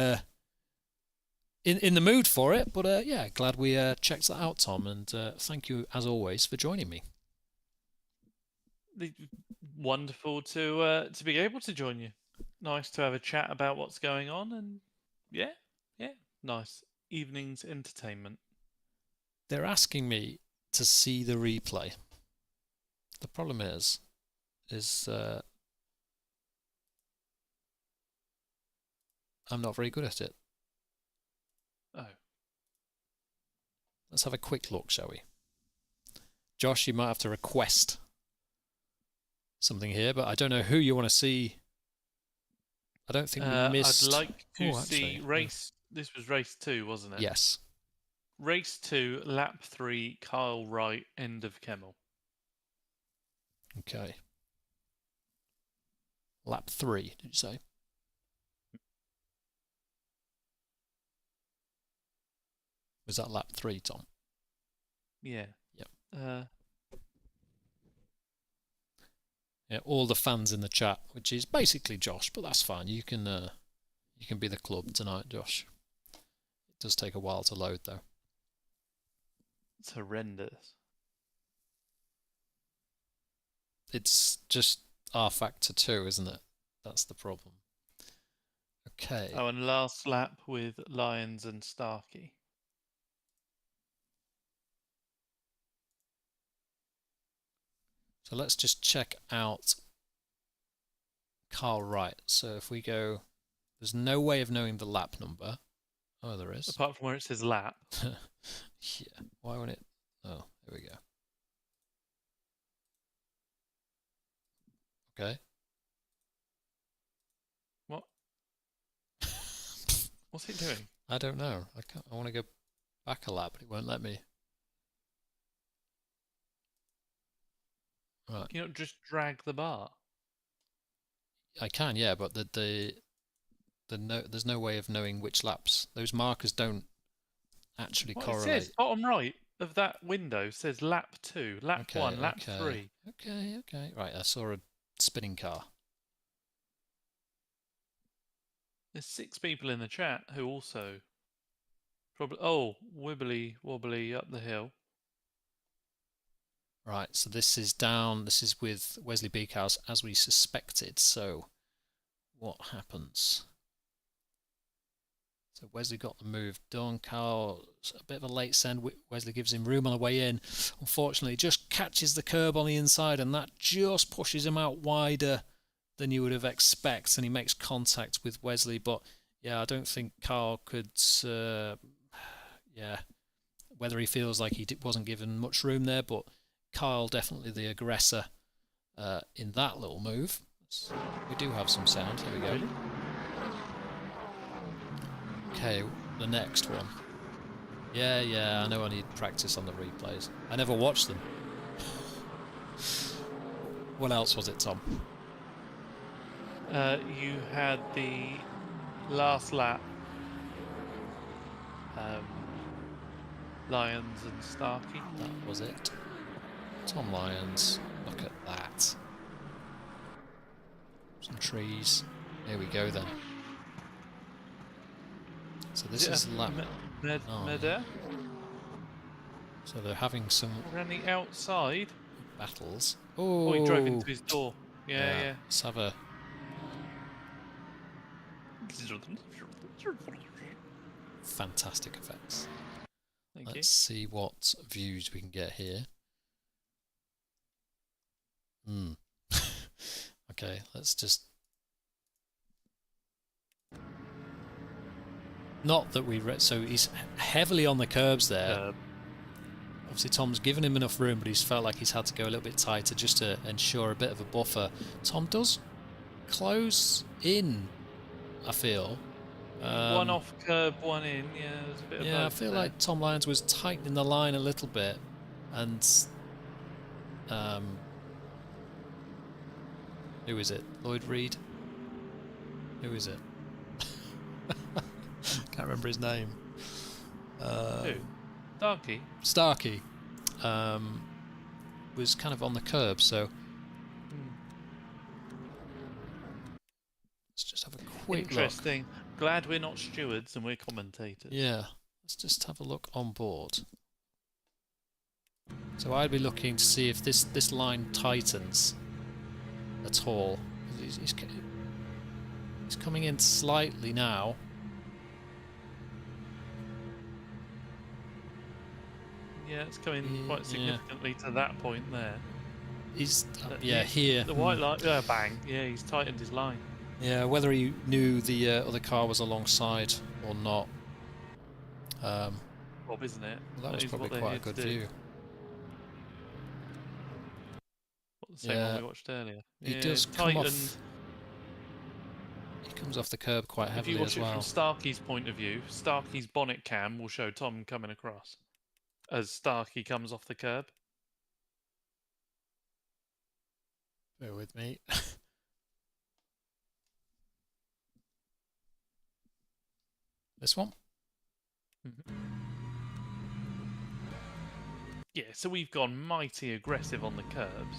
[SPEAKER 1] in the mood for it, but yeah, glad we checked that out, Tom. And thank you as always for joining me.
[SPEAKER 2] Wonderful to be able to join you. Nice to have a chat about what's going on, and yeah, nice evening's entertainment.
[SPEAKER 1] They're asking me to see the replay. The problem is I'm not very good at it.
[SPEAKER 2] Oh.
[SPEAKER 1] Let's have a quick look, shall we? Josh, you might have to request something here, but I don't know who you want to see. I don't think we missed...
[SPEAKER 2] I'd like to see race... This was race 2, wasn't it?
[SPEAKER 1] Yes.
[SPEAKER 2] Race 2, lap 3, Kyle Wright, end of Kemmel.
[SPEAKER 1] Okay. Lap 3, did you say? Was that lap 3, Tom?
[SPEAKER 2] Yeah.
[SPEAKER 1] Yep. Yeah, all the fans in the chat, which is basically Josh, but that's fine. You can be the club tonight, Josh. It does take a while to load, though.
[SPEAKER 2] It's horrendous.
[SPEAKER 1] It's just R factor 2, isn't it? That's the problem. Okay.
[SPEAKER 2] Oh, and last lap with Lyons and Starkey.
[SPEAKER 1] So let's just check out Carl Wright. So if we go, there's no way of knowing the lap number. Oh, there is.
[SPEAKER 2] Apart from where it says lap.
[SPEAKER 1] Yeah. Why won't it? Oh, there we go. Okay.
[SPEAKER 2] What? What's it doing?
[SPEAKER 1] I don't know. I want to go back a lap, but it won't let me. Right.
[SPEAKER 2] Can you not just drag the bar?
[SPEAKER 1] I can, yeah, but there's no way of knowing which laps. Those markers don't actually correlate.
[SPEAKER 2] It says bottom right of that window says lap 2, lap 1, lap 3.
[SPEAKER 1] Okay. Right, I saw a spinning car.
[SPEAKER 2] There's 6 people in the chat who also probably wibbly wobbly up the hill.
[SPEAKER 1] Right, so this is down. This is with Wesley Beekhouse as we suspected. So what happens? So Wesley got the move done. Carl, a bit of a late send. Wesley gives him room on the way in. Unfortunately, just catches the curb on the inside, and that just pushes him out wider than you would have expected, and he makes contact with Wesley. But yeah, I don't think Carl could. Whether he feels like he wasn't given much room there, but Kyle definitely the aggressor in that little move. We do have some sound. Here we go.
[SPEAKER 2] Really?
[SPEAKER 1] Okay, the next one. Yeah, I know I need practice on the replays. I never watched them. What else was it, Tom?
[SPEAKER 2] You had the last lap. Lyons and Starkey.
[SPEAKER 1] That was it. Tom Lyons. Look at that. Some trees. There we go then. So this is lap...
[SPEAKER 2] Meda?
[SPEAKER 1] So they're having some...
[SPEAKER 2] Around the outside.
[SPEAKER 1] Battles.
[SPEAKER 2] Oh, he drove into his door. Yeah.
[SPEAKER 1] Let's have a... Fantastic effects. Let's see what views we can get here. Okay, let's just... Not that we... So he's heavily on the curbs there. Obviously Tom's given him enough room, but he's felt like he's had to go a little bit tighter just to ensure a bit of a buffer. Tom does close in, I feel.
[SPEAKER 2] One off curb, one in. Yeah, there's a bit of both
[SPEAKER 1] I feel
[SPEAKER 2] there.
[SPEAKER 1] like Tom Lyons was tightening the line a little bit, and who is it? Lloyd Reed? Who is it? Can't remember his name.
[SPEAKER 2] Who? Starkey.
[SPEAKER 1] Starkey was kind of on the curb, so let's just have a quick look.
[SPEAKER 2] Interesting. Glad we're not stewards and we're commentators.
[SPEAKER 1] Yeah, let's just have a look on board. So I'd be looking to see if this line tightens at all. He's coming in slightly now.
[SPEAKER 2] Yeah, it's coming quite significantly to that point there.
[SPEAKER 1] He's here.
[SPEAKER 2] The white line, bang. Yeah, he's tightened his line.
[SPEAKER 1] Yeah, whether he knew the other car was alongside or not.
[SPEAKER 2] Bob, isn't it?
[SPEAKER 1] Well, that was probably quite a good view.
[SPEAKER 2] The same one we watched earlier.
[SPEAKER 1] He does come off. He comes off the curb quite heavily as well.
[SPEAKER 2] If you watch it from Starkey's point of view, Starkey's bonnet cam will show Tom coming across as Starkey comes off the curb.
[SPEAKER 1] Bear with me. This one?
[SPEAKER 2] Yeah, so we've gone mighty aggressive on the curbs.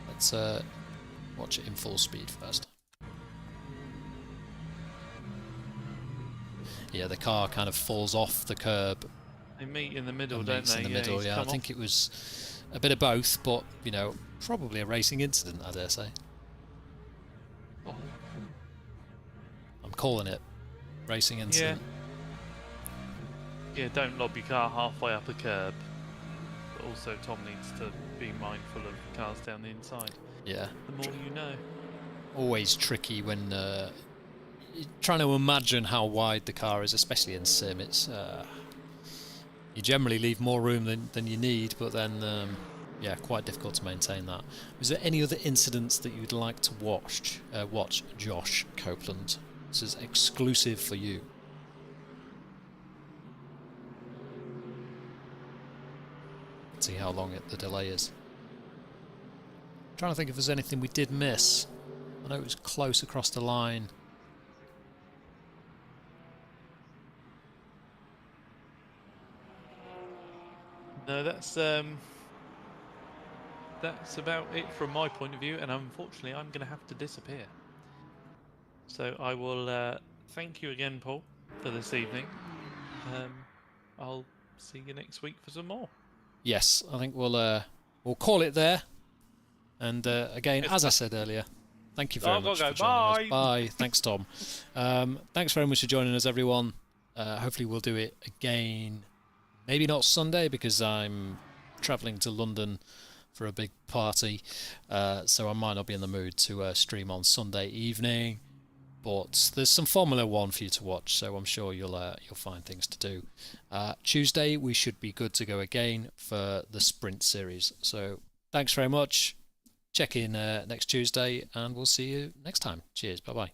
[SPEAKER 1] Let's watch it in full speed first. Yeah, the car kind of falls off the curb.
[SPEAKER 2] They meet in the middle, don't they?
[SPEAKER 1] In the middle, yeah. I think it was a bit of both, but, you know, probably a racing incident, I dare say.
[SPEAKER 2] Oh.
[SPEAKER 1] I'm calling it racing incident.
[SPEAKER 2] Yeah, don't lob your car halfway up a curb. But also, Tom needs to be mindful of cars down the inside.
[SPEAKER 1] Yeah.
[SPEAKER 2] The more you know.
[SPEAKER 1] Always tricky when you're trying to imagine how wide the car is, especially in sim. It's you generally leave more room than you need, but then yeah, quite difficult to maintain that. Was there any other incidents that you'd like to watch, Josh Copeland? This is exclusive for you. Let's see how long the delay is. I'm trying to think if there's anything we did miss. I know it was close across the line.
[SPEAKER 2] No, that's about it from my point of view, and unfortunately I'm going to have to disappear. So I will thank you again, Paul, for this evening. I'll see you next week for some more.
[SPEAKER 1] Yes, I think we'll call it there. And again, as I said earlier, thank you very much for joining us. Bye. Thanks, Tom. Thanks very much for joining us, everyone. Hopefully we'll do it again. Maybe not Sunday, because I'm travelling to London for a big party. So I might not be in the mood to stream on Sunday evening. But there's some Formula 1 for you to watch, so I'm sure you'll find things to do. Tuesday, we should be good to go again for the Sprint Series. So thanks very much. Check in next Tuesday, and we'll see you next time. Cheers. Bye-bye.